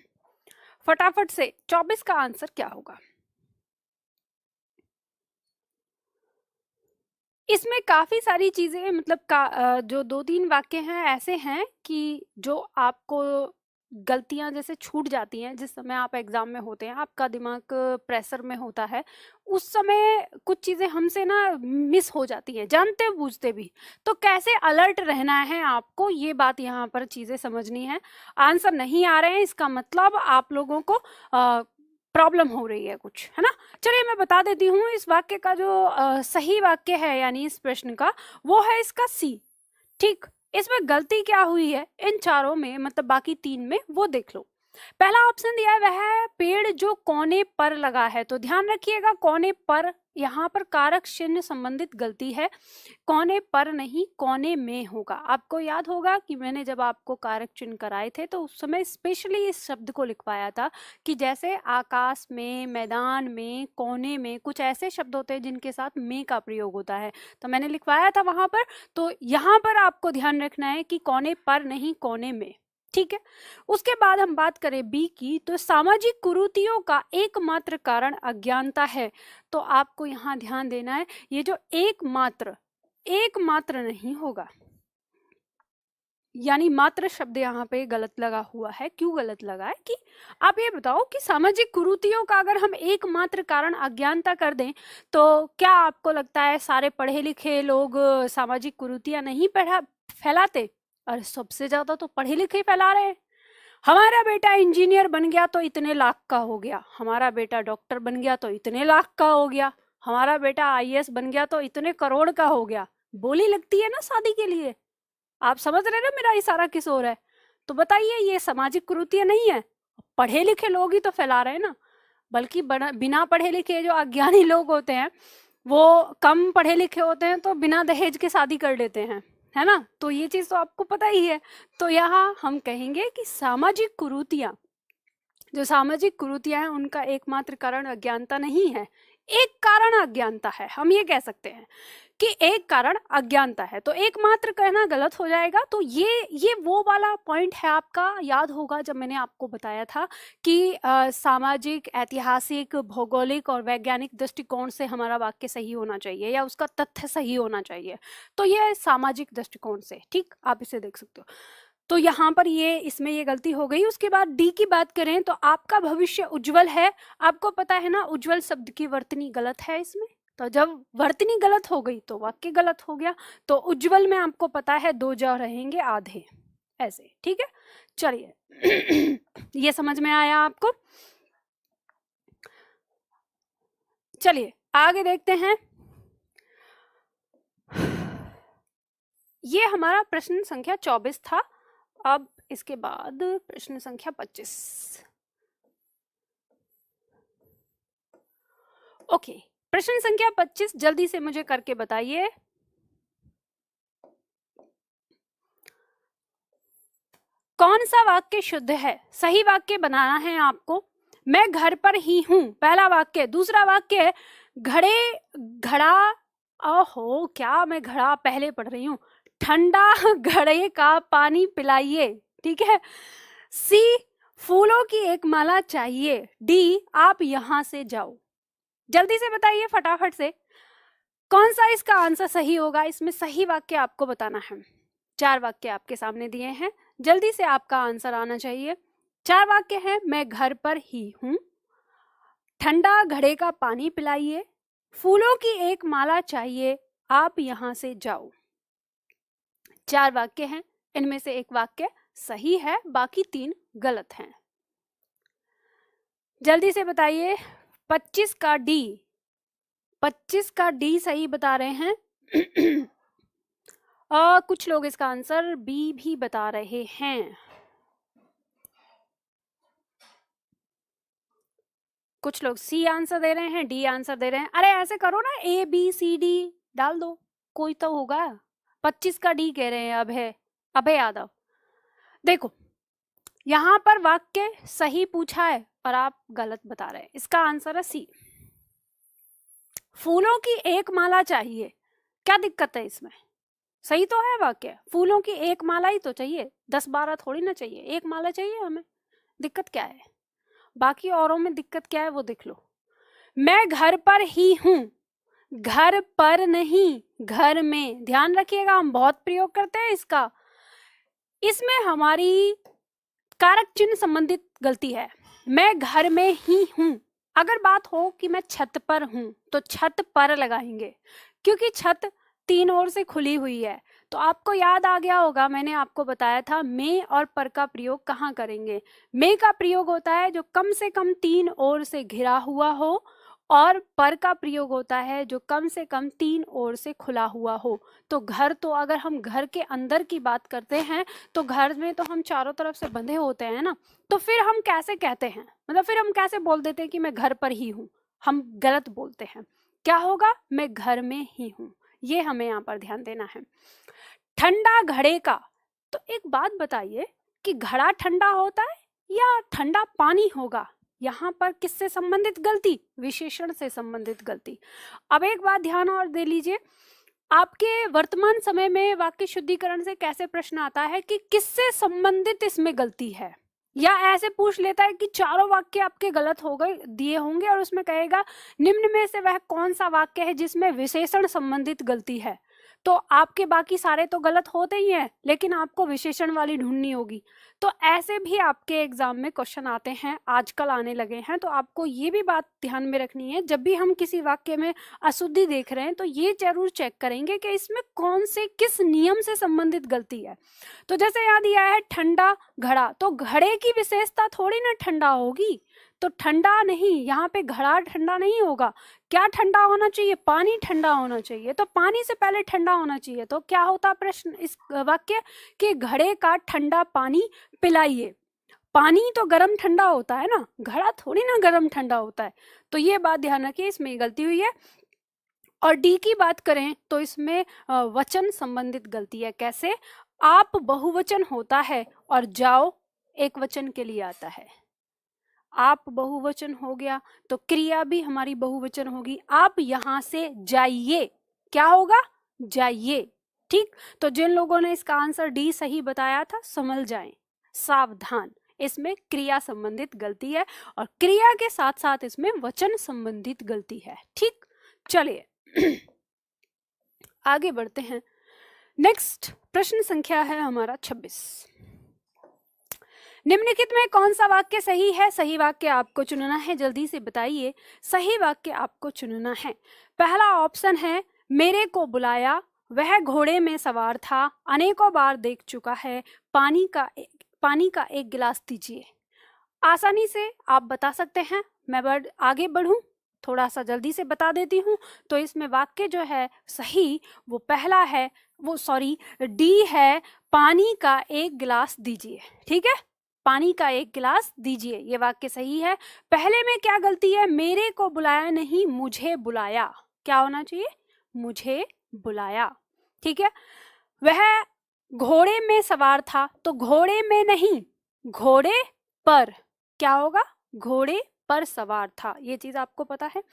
फटाफट से 24 का आंसर क्या होगा। इसमें काफी सारी चीजें मतलब जो 2-3 वाक्य हैं ऐसे हैं कि जो आपको गलतियां जैसे छूट जाती हैं जिस समय आप एग्जाम में होते हैं, आपका दिमाग प्रेशर में होता है, उस समय कुछ चीजें हमसे ना मिस हो जाती हैं जानते बूझते भी। तो कैसे अलर्ट रहना है आपको, ये बात यहाँ पर चीजें समझनी है। आंसर नहीं आ रहे हैं इसका मतलब आप लोगों को प्रॉब्लम हो रही है कुछ, है ना। चलिए मैं बता देती हूँ इस वाक्य का जो सही वाक्य है यानी इस प्रश्न का, वो है इसका सी। ठीक, इसमें गलती क्या हुई है इन चारों में, मतलब बाकी 3 में, वो देख लो। पहला ऑप्शन दिया है वह पेड़ जो कोने पर लगा है, तो ध्यान रखिएगा कोने पर, यहाँ पर कारक चिन्ह संबंधित गलती है, कोने पर नहीं कोने में होगा। आपको याद होगा कि मैंने जब आपको कारक चिन्ह कराए थे तो उस समय स्पेशली इस शब्द को लिखवाया था कि जैसे आकाश में, मैदान में, कोने में, कुछ ऐसे शब्द होते हैं जिनके साथ में का प्रयोग होता है, तो मैंने लिखवाया था वहां पर। तो यहाँ पर आपको ध्यान रखना है कि कोने पर नहीं कोने में, ठीक है। उसके बाद हम बात करें बी की, तो सामाजिक कुरीतियों का एकमात्र कारण अज्ञानता है। तो आपको यहाँ ध्यान देना है, ये जो एकमात्र नहीं होगा, यानी मात्र शब्द यहाँ पे गलत लगा हुआ है। क्यों गलत लगा है कि आप ये बताओ कि सामाजिक कुरीतियों का अगर हम एकमात्र कारण अज्ञानता कर दें तो क्या आपको लगता है सारे पढ़े लिखे लोग सामाजिक कुरीतियां नहीं फैलाते? और सबसे ज्यादा तो पढ़े लिखे फैला रहे हैं। हमारा बेटा इंजीनियर बन गया तो इतने लाख का हो गया, हमारा बेटा डॉक्टर बन गया तो इतने लाख का हो गया, हमारा बेटा आईएएस बन गया तो इतने करोड़ का हो गया। बोली लगती है ना शादी के लिए। आप समझ रहे ना मेरा इशारा किस ओर है? तो बताइए ये सामाजिक कुरीतियां नहीं है? पढ़े लिखे लोग ही तो फैला रहे हैं ना, बल्कि बिना पढ़े लिखे जो अज्ञानी लोग होते हैं वो कम पढ़े लिखे होते हैं तो बिना दहेज के शादी कर लेते हैं, है ना। तो ये चीज तो आपको पता ही है। तो यहाँ हम कहेंगे कि सामाजिक कुरीतियां, जो सामाजिक कुरीतियां हैं उनका एकमात्र कारण अज्ञानता नहीं है, एक कारण अज्ञानता है। हम ये कह सकते हैं कि एक कारण अज्ञानता है, तो एकमात्र कहना गलत हो जाएगा। तो ये वो वाला पॉइंट है आपका, याद होगा जब मैंने आपको बताया था कि सामाजिक, ऐतिहासिक, भौगोलिक और वैज्ञानिक दृष्टिकोण से हमारा वाक्य सही होना चाहिए या उसका तथ्य सही होना चाहिए। तो ये सामाजिक दृष्टिकोण से, ठीक, आप इसे देख सकते हो। तो यहाँ पर इसमें ये गलती हो गई। उसके बाद डी की बात करें तो आपका भविष्य उज्जवल है। आपको पता है ना उज्जवल शब्द की वर्तनी गलत है इसमें, तो जब वर्तनी गलत हो गई तो वाक्य गलत हो गया। तो उज्जवल में आपको पता है 2 ज रहेंगे आधे, ऐसे, ठीक है। चलिए ये समझ में आया आपको। चलिए आगे देखते हैं। ये हमारा प्रश्न संख्या 24 था। अब इसके बाद प्रश्न संख्या 25। ओके, प्रश्न संख्या 25 जल्दी से मुझे करके बताइए। कौन सा वाक्य शुद्ध है? सही वाक्य बनाना है आपको। मैं घर पर ही हूं, पहला वाक्य। दूसरा वाक्य घड़ा, ओहो क्या मैं घड़ा पहले पढ़ रही हूँ, ठंडा घड़े का पानी पिलाइए, ठीक है। सी, फूलों की एक माला चाहिए। डी, आप यहां से जाओ। जल्दी से बताइए फटाफट से कौन सा इसका आंसर सही होगा। इसमें सही वाक्य आपको बताना है। 4 वाक्य आपके सामने दिए हैं, जल्दी से आपका आंसर आना चाहिए। 4 वाक्य हैं, मैं घर पर ही हूं, ठंडा घड़े का पानी पिलाइए, फूलों की एक माला चाहिए, आप यहां से जाओ। 4 वाक्य हैं, इनमें से एक वाक्य सही है, बाकी 3 गलत हैं। जल्दी से बताइए। 25 का डी, 25 का डी सही बता रहे हैं। और कुछ लोग इसका आंसर बी भी बता रहे हैं। कुछ लोग सी आंसर दे रहे हैं, डी आंसर दे रहे हैं। अरे ऐसे करो ना, ए बी सी डी डाल दो, कोई तो होगा। 25 का डी कह रहे हैं अभय यादव। देखो यहां पर वाक्य सही पूछा है और आप गलत बता रहे हैं। इसका आंसर है सी। फूलों की एक माला चाहिए, क्या दिक्कत है इसमें? सही तो है वाक्य, फूलों की एक माला ही तो चाहिए, 10-12 थोड़ी ना चाहिए, एक माला चाहिए हमें। दिक्कत क्या है? बाकी औरों में दिक्कत क्या है वो देख लो। मैं घर पर ही हूं, घर पर नहीं, घर में। ध्यान रखिएगा, हम बहुत प्रयोग करते हैं इसका। इसमें हमारी कारक चिन्ह संबंधित गलती है। मैं घर में ही हूं। अगर बात हो कि मैं छत पर हूं तो छत पर लगाएंगे, क्योंकि छत 3 ओर से खुली हुई है। तो आपको याद आ गया होगा, मैंने आपको बताया था में और पर का प्रयोग कहाँ करेंगे। में का प्रयोग होता है जो कम से कम 3 ओर से घिरा हुआ हो, और पर का प्रयोग होता है जो कम से कम 3 ओर से खुला हुआ हो। तो घर, तो अगर हम घर के अंदर की बात करते हैं तो घर में तो हम चारों तरफ से बंधे होते हैं ना, तो फिर हम कैसे कहते हैं, मतलब फिर हम कैसे बोल देते हैं कि मैं घर पर ही हूँ? हम गलत बोलते हैं। क्या होगा? मैं घर में ही हूँ। ये हमें यहाँ पर ध्यान देना है। ठंडा घड़े का, तो एक बात बताइए कि घड़ा ठंडा होता है या ठंडा पानी होगा? यहाँ पर किससे संबंधित गलती? विशेषण से संबंधित गलती। अब एक बात ध्यान और दे लीजिए, आपके वर्तमान समय में वाक्य शुद्धिकरण से कैसे प्रश्न आता है कि किससे संबंधित इसमें गलती है, या ऐसे पूछ लेता है कि चारों वाक्य आपके गलत हो गए दिए होंगे और उसमें कहेगा निम्न में से वह कौन सा वाक्य है जिसमें विशेषण संबंधित गलती है। तो आपके बाकी सारे तो गलत होते ही हैं, लेकिन आपको विशेषण वाली ढूंढनी होगी। तो ऐसे भी आपके एग्जाम में क्वेश्चन आते हैं, आजकल आने लगे हैं। तो आपको ये भी बात ध्यान में रखनी है, जब भी हम किसी वाक्य में अशुद्धि देख रहे हैं तो ये जरूर चेक करेंगे कि इसमें कौन से किस नियम से संबंधित गलती है। तो जैसे यहाँ दिया है ठंडा घड़ा, तो घड़े की विशेषता थोड़ी ना ठंडा होगी, तो ठंडा नहीं, यहाँ पे घड़ा ठंडा नहीं होगा। क्या ठंडा होना चाहिए? पानी ठंडा होना चाहिए। तो पानी से पहले ठंडा होना चाहिए। तो क्या होता प्रश्न इस वाक्य कि घड़े का ठंडा पानी पिलाइए। पानी तो गर्म ठंडा होता है ना, घड़ा थोड़ी ना गर्म ठंडा होता है। तो ये बात ध्यान रखिए, इसमें गलती हुई है। और डी की बात करें तो इसमें वचन संबंधित गलती है। कैसे? आप बहुवचन होता है और जाओ एक वचन के लिए आता है। आप बहुवचन हो गया तो क्रिया भी हमारी बहुवचन होगी। आप यहां से जाइए, क्या होगा? जाइए। ठीक, तो जिन लोगों ने इसका आंसर डी सही बताया था, समझ जाएं, सावधान, इसमें क्रिया संबंधित गलती है और क्रिया के साथ साथ इसमें वचन संबंधित गलती है। ठीक, चलिए आगे बढ़ते हैं। नेक्स्ट प्रश्न संख्या है हमारा 26। निम्नलिखित में कौन सा वाक्य सही है? सही वाक्य आपको चुनना है, जल्दी से बताइए। सही वाक्य आपको चुनना है। पहला ऑप्शन है, मेरे को बुलाया, वह घोड़े में सवार था, अनेकों बार देख चुका है, पानी का एक गिलास दीजिए। आसानी से आप बता सकते हैं। मैं आगे बढ़ूं, थोड़ा सा जल्दी से बता देती हूँ। तो इसमें वाक्य जो है सही वो पहला है, वो सॉरी डी है, पानी का एक गिलास दीजिए। ठीक है, पानी का एक गिलास दीजिए, ये वाक्य सही है। पहले में क्या गलती है? मेरे को बुलाया नहीं, मुझे बुलाया। क्या होना चाहिए? मुझे बुलाया। ठीक है, वह घोड़े में सवार था, तो घोड़े में नहीं, घोड़े पर। क्या होगा? घोड़े पर सवार था, ये चीज आपको पता है।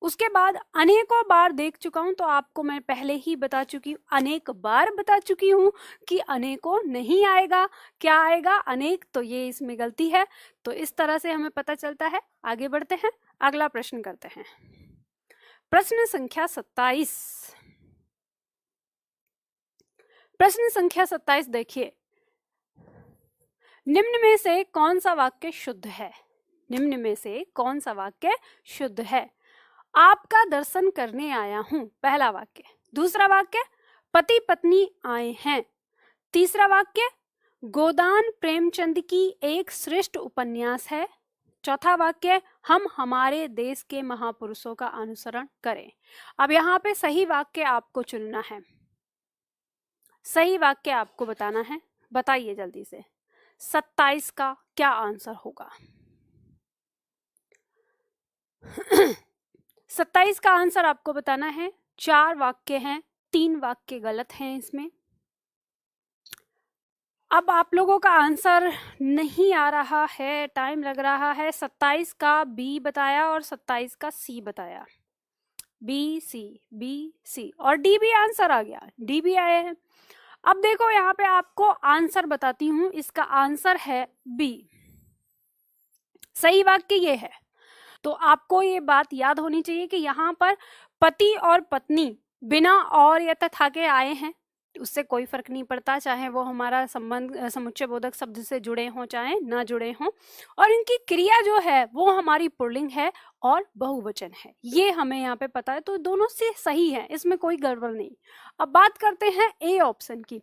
उसके बाद अनेकों बार देख चुका हूं, तो आपको मैं पहले ही बता चुकी हूँ, अनेक बार बता चुकी हूँ कि अनेकों नहीं आएगा। क्या आएगा? अनेक। तो ये इसमें गलती है। तो इस तरह से हमें पता चलता है। आगे बढ़ते हैं, अगला प्रश्न करते हैं। प्रश्न संख्या 27। प्रश्न संख्या 27 देखिए, निम्न में से कौन सा वाक्य शुद्ध है? निम्न में से कौन सा वाक्य शुद्ध है? आपका दर्शन करने आया हूं, पहला वाक्य। दूसरा वाक्य, पति पत्नी आए हैं। तीसरा वाक्य, गोदान प्रेमचंद की एक श्रेष्ठ उपन्यास है। चौथा वाक्य, हम हमारे देश के महापुरुषों का अनुसरण करें। अब यहाँ पे सही वाक्य आपको चुनना है, सही वाक्य आपको बताना है। बताइए जल्दी से 27 का क्या आंसर होगा? 27 का आंसर आपको बताना है। 4 वाक्य हैं, 3 वाक्य गलत हैं इसमें। अब आप लोगों का आंसर नहीं आ रहा है, टाइम लग रहा है। 27 का बी बताया और 27 का सी बताया। बी सी और डी भी आंसर आ गया, डी भी आए हैं। अब देखो यहाँ पे आपको आंसर बताती हूं, इसका आंसर है बी। सही वाक्य ये है। तो आपको ये बात याद होनी चाहिए कि यहाँ पर पति और पत्नी बिना और या तथा के आए हैं, उससे कोई फर्क नहीं पड़ता, चाहे वो हमारा संबंध समुच्चय बोधक शब्द से जुड़े हों चाहे ना जुड़े हों, और इनकी क्रिया जो है वो हमारी पुल्लिंग है और बहुवचन है, ये हमें यहाँ पे पता है। तो दोनों से सही है, इसमें कोई गड़बड़ नहीं। अब बात करते हैं ए ऑप्शन की।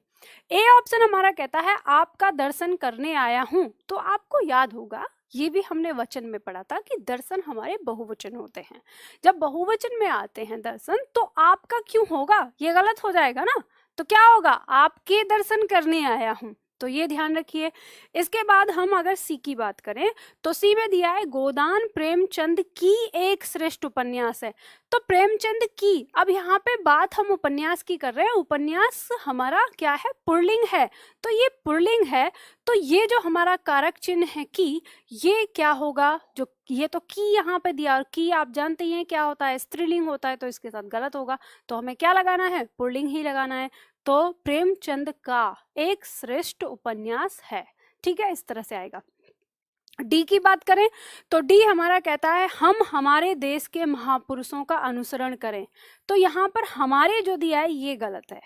ए ऑप्शन हमारा कहता है आपका दर्शन करने आया हूं। तो आपको याद होगा, ये भी हमने वचन में पढ़ा था कि दर्शन हमारे बहुवचन होते हैं। जब बहुवचन में आते हैं दर्शन, तो आपका क्यों होगा? ये गलत हो जाएगा ना। तो क्या होगा? आपके दर्शन करने आया हूं, तो ये ध्यान रखिए। इसके बाद हम अगर सी की बात करें तो सी में दिया है गोदान प्रेमचंद की एक श्रेष्ठ उपन्यास है। तो प्रेमचंद की, अब यहाँ पे बात हम उपन्यास की कर रहे हैं। उपन्यास हमारा क्या है? पुल्लिंग है। तो ये पुल्लिंग है, तो ये जो हमारा कारक चिन्ह है की, ये क्या होगा? जो ये तो की यहाँ पे दिया, और की आप जानते हैं क्या होता है? स्त्रीलिंग होता है, तो इसके साथ गलत होगा। तो हमें क्या लगाना है? पुल्लिंग ही लगाना है। तो प्रेमचंद का एक श्रेष्ठ उपन्यास है। ठीक है, इस तरह से आएगा। डी की बात करें तो डी हमारा कहता है हम हमारे देश के महापुरुषों का अनुसरण करें। तो यहाँ पर हमारे जो दिया है ये गलत है।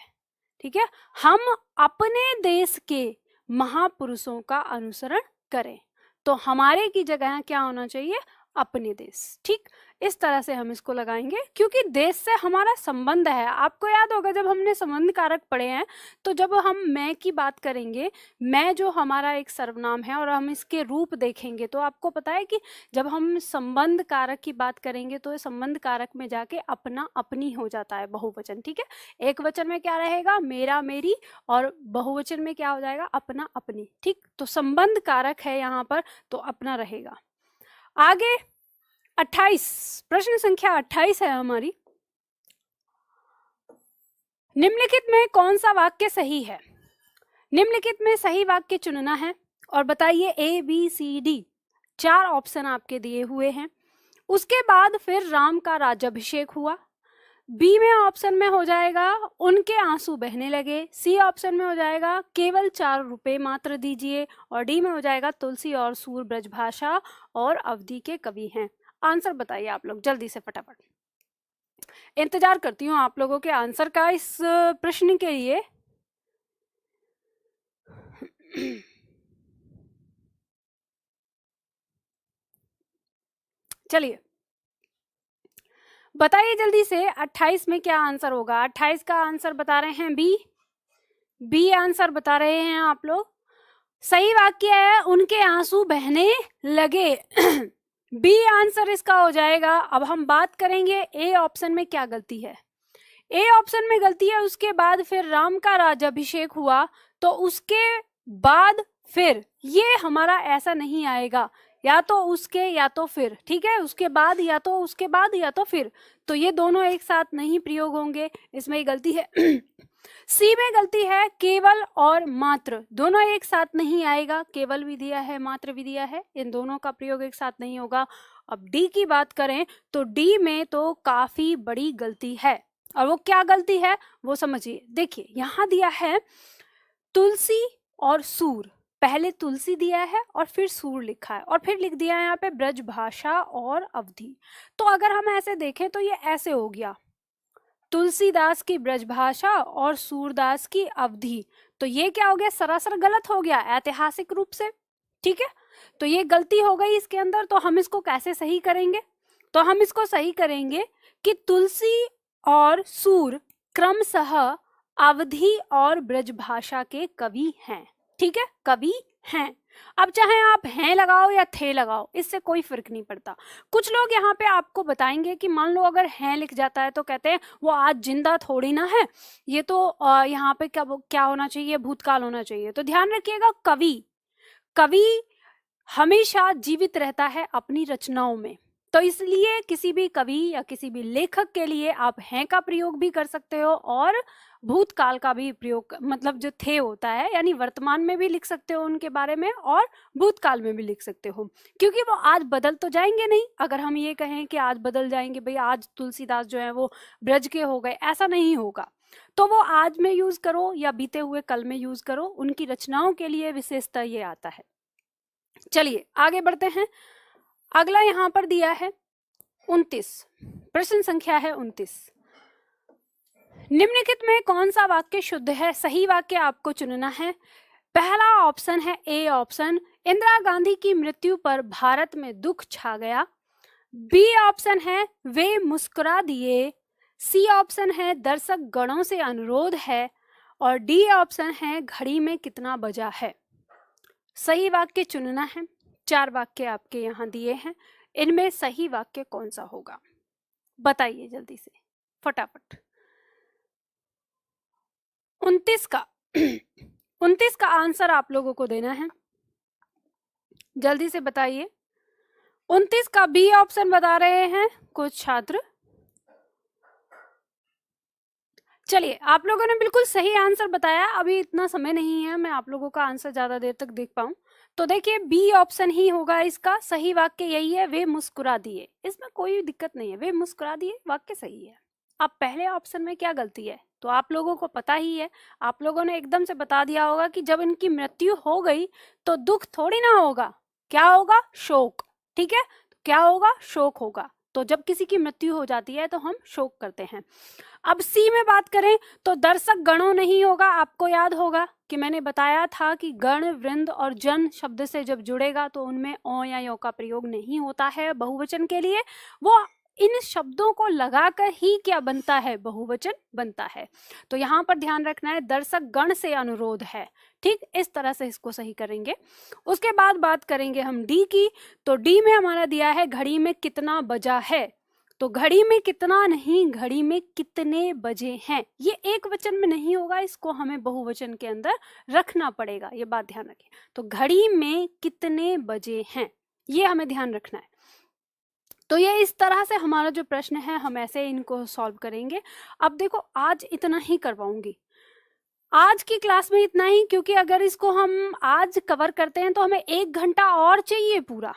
ठीक है, हम अपने देश के महापुरुषों का अनुसरण करें। तो हमारे की जगह क्या होना चाहिए? अपने देश। ठीक, इस तरह से हम इसको लगाएंगे, क्योंकि देश से हमारा संबंध है। आपको याद होगा जब हमने संबंध कारक पढ़े हैं, तो जब हम मैं की बात करेंगे, मैं जो हमारा एक सर्वनाम है और हम इसके रूप देखेंगे, तो आपको पता है कि जब हम संबंध कारक की बात करेंगे तो संबंध कारक में जाके अपना अपनी हो जाता है बहुवचन। ठीक है, एक वचन में क्या रहेगा? मेरा मेरी, और बहुवचन में क्या हो जाएगा? अपना अपनी। ठीक, तो संबंध कारक है यहाँ पर, तो अपना रहेगा। आगे 28, प्रश्न संख्या 28 है हमारी। निम्नलिखित में कौन सा वाक्य सही है? निम्नलिखित में सही वाक्य चुनना है और बताइए। A B C D 4 option आपके दिए हुए हैं। उसके बाद फिर राम का राज्याभिषेक हुआ। बी में ऑप्शन में हो जाएगा उनके आंसू बहने लगे। सी ऑप्शन में हो जाएगा केवल 4 रुपए मात्र दीजिए, और डी में हो जाएगा तुलसी और सूर ब्रजभाषा और अवधि के कवि हैं। आंसर बताइए आप लोग जल्दी से, फटाफट। इंतजार करती हूँ आप लोगों के आंसर का इस प्रश्न के लिए। चलिए बताइए जल्दी से 28 में क्या आंसर होगा? 28 का आंसर बता रहे हैं बी आंसर बता रहे हैं आप लोग। सही वाक्य है उनके आंसू बहने लगे। बी आंसर इसका हो जाएगा। अब हम बात करेंगे ए ऑप्शन में क्या गलती है। ए ऑप्शन में गलती है उसके बाद फिर राम का राज्याभिषेक हुआ, तो उसके बाद फिर ये हमारा ऐसा नहीं आएगा, या तो उसके या तो फिर। ठीक है, उसके बाद या तो उसके बाद या तो फिर, तो ये दोनों एक साथ नहीं प्रयोग होंगे, इसमें गलती है। सी में गलती है केवल और मात्र, दोनों एक साथ नहीं आएगा। केवल भी दिया है, मात्र भी दिया है, इन दोनों का प्रयोग एक साथ नहीं होगा। अब डी की बात करें तो डी में तो काफी बड़ी गलती है, और वो क्या गलती है वो समझिए। देखिए यहाँ दिया है तुलसी और सूर, पहले तुलसी दिया है और फिर सूर लिखा है, और फिर लिख दिया है यहाँ पे ब्रजभाषा और अवधि। तो अगर हम ऐसे देखें तो ये ऐसे हो गया, तुलसीदास की ब्रजभाषा और सूरदास की अवधि। तो ये क्या हो गया? सरासर गलत हो गया ऐतिहासिक रूप से। ठीक है, तो ये गलती हो गई इसके अंदर। तो हम इसको कैसे सही करेंगे? तो हम इसको सही करेंगे कि तुलसी और सूर क्रमशः अवधि और ब्रजभाषा के कवि हैं। ठीक है, कवि हैं। अब चाहे आप हैं लगाओ या थे लगाओ, इससे कोई फर्क नहीं पड़ता। कुछ लोग यहाँ पे आपको बताएंगे कि मान लो अगर हैं लिख जाता है तो कहते हैं वो आज जिंदा थोड़ी ना है, ये तो यहाँ पे क्या क्या होना चाहिए, भूतकाल होना चाहिए। तो ध्यान रखिएगा, कवि कवि हमेशा जीवित रहता है अपनी रचनाओं में। तो इसलिए किसी भी कवि या किसी भी लेखक के लिए आप हैं का प्रयोग भी कर सकते हो और भूतकाल का भी प्रयोग, मतलब जो थे होता है यानी वर्तमान में भी लिख सकते हो उनके बारे में और भूतकाल में भी लिख सकते हो, क्योंकि वो आज बदल तो जाएंगे नहीं। अगर हम ये कहें कि आज बदल जाएंगे, भाई आज तुलसीदास जो है वो ब्रज के हो गए, ऐसा नहीं होगा। तो वो आज में यूज करो या बीते हुए कल में यूज करो, उनकी रचनाओं के लिए विशेषता ये आता है। चलिए आगे बढ़ते हैं। अगला यहां पर दिया है 29, प्रश्न संख्या है 29। निम्नलिखित में कौन सा वाक्य शुद्ध है? सही वाक्य आपको चुनना है। पहला ऑप्शन है ए ऑप्शन, इंदिरा गांधी की मृत्यु पर भारत में दुख छा गया। बी ऑप्शन है वे मुस्कुरा दिए। सी ऑप्शन है दर्शक गणों से अनुरोध है। और डी ऑप्शन है घड़ी में कितना बजा है। सही वाक्य चुनना है। 4 वाक्य आपके यहाँ दिए हैं, इनमें सही वाक्य कौन सा होगा बताइए जल्दी से, फटाफट। 29 का 29 का आंसर आप लोगों को देना है, जल्दी से बताइए। 29 का बी ऑप्शन बता रहे हैं कुछ छात्र। चलिए आप लोगों ने बिल्कुल सही आंसर बताया। अभी इतना समय नहीं है मैं आप लोगों का आंसर ज्यादा देर तक देख पाऊं, तो देखिए बी ऑप्शन ही होगा इसका सही वाक्य, यही है वे मुस्कुरा दिए। इसमें कोई दिक्कत नहीं है, वे मुस्कुरा दिए वाक्य सही है। अब पहले ऑप्शन में क्या गलती है तो आप लोगों को पता ही है, आप लोगों ने एकदम से बता दिया होगा कि जब इनकी मृत्यु हो गई तो दुख थोड़ी ना होगा, क्या होगा, शोक। ठीक है, तो क्या होगा, शोक होगा। तो जब किसी की मृत्यु हो जाती है तो हम शोक करते हैं। अब सी में बात करें तो दर्शक गणों नहीं होगा। आपको याद होगा कि मैंने बताया था कि गण, वृंद और जन शब्द से जब जुड़ेगा तो उनमें ओ या यो का प्रयोग नहीं होता है बहुवचन के लिए। वो इन शब्दों को लगाकर ही क्या बनता है, बहुवचन बनता है। तो यहाँ पर ध्यान रखना है दर्शक गण से अनुरोध है। ठीक, इस तरह से इसको सही करेंगे। उसके बाद बात करेंगे हम डी की। तो डी में हमारा दिया है घड़ी में कितना बजा है। तो घड़ी में कितना नहीं, घड़ी में कितने बजे हैं। ये एक वचन में नहीं होगा, इसको हमें बहुवचन के अंदर रखना पड़ेगा, ये बात ध्यान रखें। तो घड़ी में कितने बजे हैं, ये हमें ध्यान रखना है। तो ये इस तरह से हमारा जो प्रश्न है हम ऐसे इनको सॉल्व करेंगे। अब देखो आज इतना ही कर पाऊंगी, आज की क्लास में इतना ही, क्योंकि अगर इसको हम आज कवर करते हैं तो हमें 1 घंटा और चाहिए, पूरा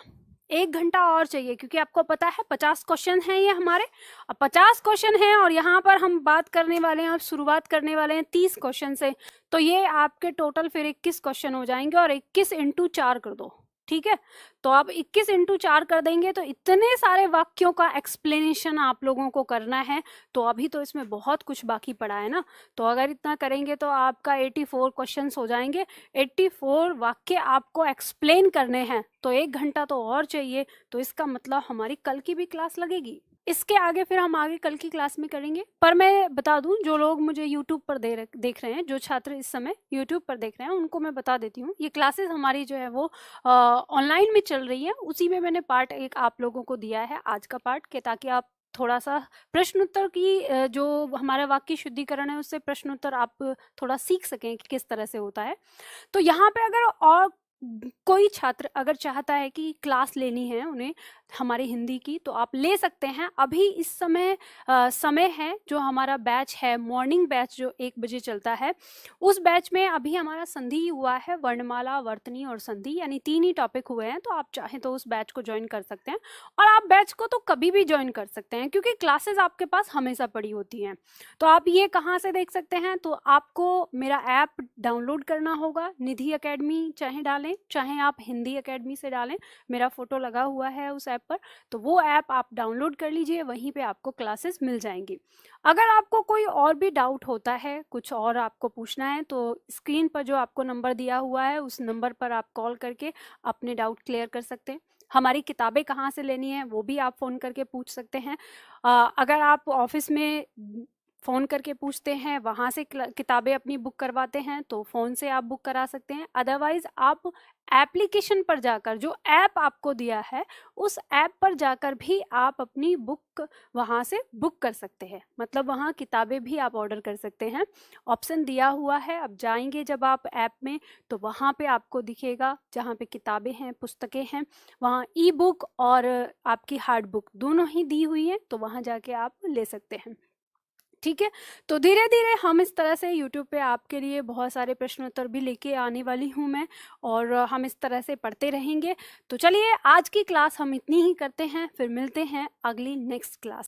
1 घंटा और चाहिए, क्योंकि आपको पता है 50 क्वेश्चन हैं ये हमारे। अब 50 क्वेश्चन हैं और यहाँ पर हम बात करने वाले हैं, अब शुरुआत करने वाले हैं 30 क्वेश्चन से। तो ये आपके टोटल फिर 21 क्वेश्चन हो जाएंगे और 21 इंटू 4 कर दो। ठीक है, तो आप 21 इंटू 4 कर देंगे तो इतने सारे वाक्यों का एक्सप्लेनेशन आप लोगों को करना है। तो अभी तो इसमें बहुत कुछ बाकी पड़ा है ना, तो अगर इतना करेंगे तो आपका 84 क्वेश्चंस हो जाएंगे। 84 वाक्य आपको एक्सप्लेन करने हैं, तो 1 घंटा तो और चाहिए। तो इसका मतलब हमारी कल की भी क्लास लगेगी। इसके आगे फिर हम आगे कल की क्लास में करेंगे। पर मैं बता दूं, जो लोग मुझे YouTube पर देख रहे हैं, जो छात्र इस समय YouTube पर देख रहे हैं, उनको मैं बता देती हूँ ये क्लासेस हमारी जो है वो ऑनलाइन में चल रही है। उसी में मैंने पार्ट एक आप लोगों को दिया है आज का पार्ट के, ताकि आप थोड़ा सा प्रश्न उत्तर की जो हमारा वाक्य शुद्धिकरण है उससे प्रश्न उत्तर आप थोड़ा सीख सकें कि किस तरह से होता है। तो यहाँ पे अगर और कोई छात्र अगर चाहता है कि क्लास लेनी है उन्हें हमारी हिंदी की, तो आप ले सकते हैं। अभी इस समय समय है जो हमारा बैच है, मॉर्निंग बैच जो 1 बजे चलता है, उस बैच में अभी हमारा संधि हुआ है, वर्णमाला, वर्तनी और संधि, यानी 3 ही टॉपिक हुए हैं। तो आप चाहें तो उस बैच को ज्वाइन कर सकते हैं, और आप बैच को तो कभी भी ज्वाइन कर सकते हैं क्योंकि क्लासेस आपके पास हमेशा पड़ी होती हैं। तो आप ये कहाँ से देख सकते हैं, तो आपको मेरा ऐप डाउनलोड करना होगा, निधि एकेडमी चाहे डालें चाहे आप हिंदी एकेडमी से डालें, मेरा फोटो लगा हुआ है उस ऐप पर। तो वो ऐप आप डाउनलोड कर लीजिए, वहीं पे आपको क्लासेस मिल जाएंगी। अगर आपको कोई और भी डाउट होता है, कुछ और आपको पूछना है, तो स्क्रीन पर जो आपको नंबर दिया हुआ है उस नंबर पर आप कॉल करके अपने डाउट क्लियर कर सकते हैं। हमारी किताबें कहाँ से लेनी है वो भी आप फ़ोन करके पूछ सकते हैं। अगर आप ऑफिस में फ़ोन करके पूछते हैं, वहाँ से किताबें अपनी बुक करवाते हैं तो फ़ोन से आप बुक करा सकते हैं। अदरवाइज़ आप एप्लीकेशन पर जाकर, जो ऐप आपको दिया है उस ऐप पर जाकर भी आप अपनी बुक वहाँ से बुक कर सकते हैं। मतलब वहाँ किताबें भी आप ऑर्डर कर सकते हैं, ऑप्शन दिया हुआ है। अब जाएंगे जब आप ऐप में तो वहाँ पे आपको दिखेगा, जहाँ पे किताबें हैं, पुस्तकें हैं, वहाँ ई बुक और आपकी हार्ड बुक दोनों ही दी हुई है, तो वहाँ जाके आप ले सकते हैं। ठीक है, तो धीरे धीरे हम इस तरह से यूट्यूब पे आपके लिए बहुत सारे प्रश्न उत्तर भी लेके आने वाली हूँ मैं, और हम इस तरह से पढ़ते रहेंगे। तो चलिए आज की क्लास हम इतनी ही करते हैं, फिर मिलते हैं अगली नेक्स्ट क्लास।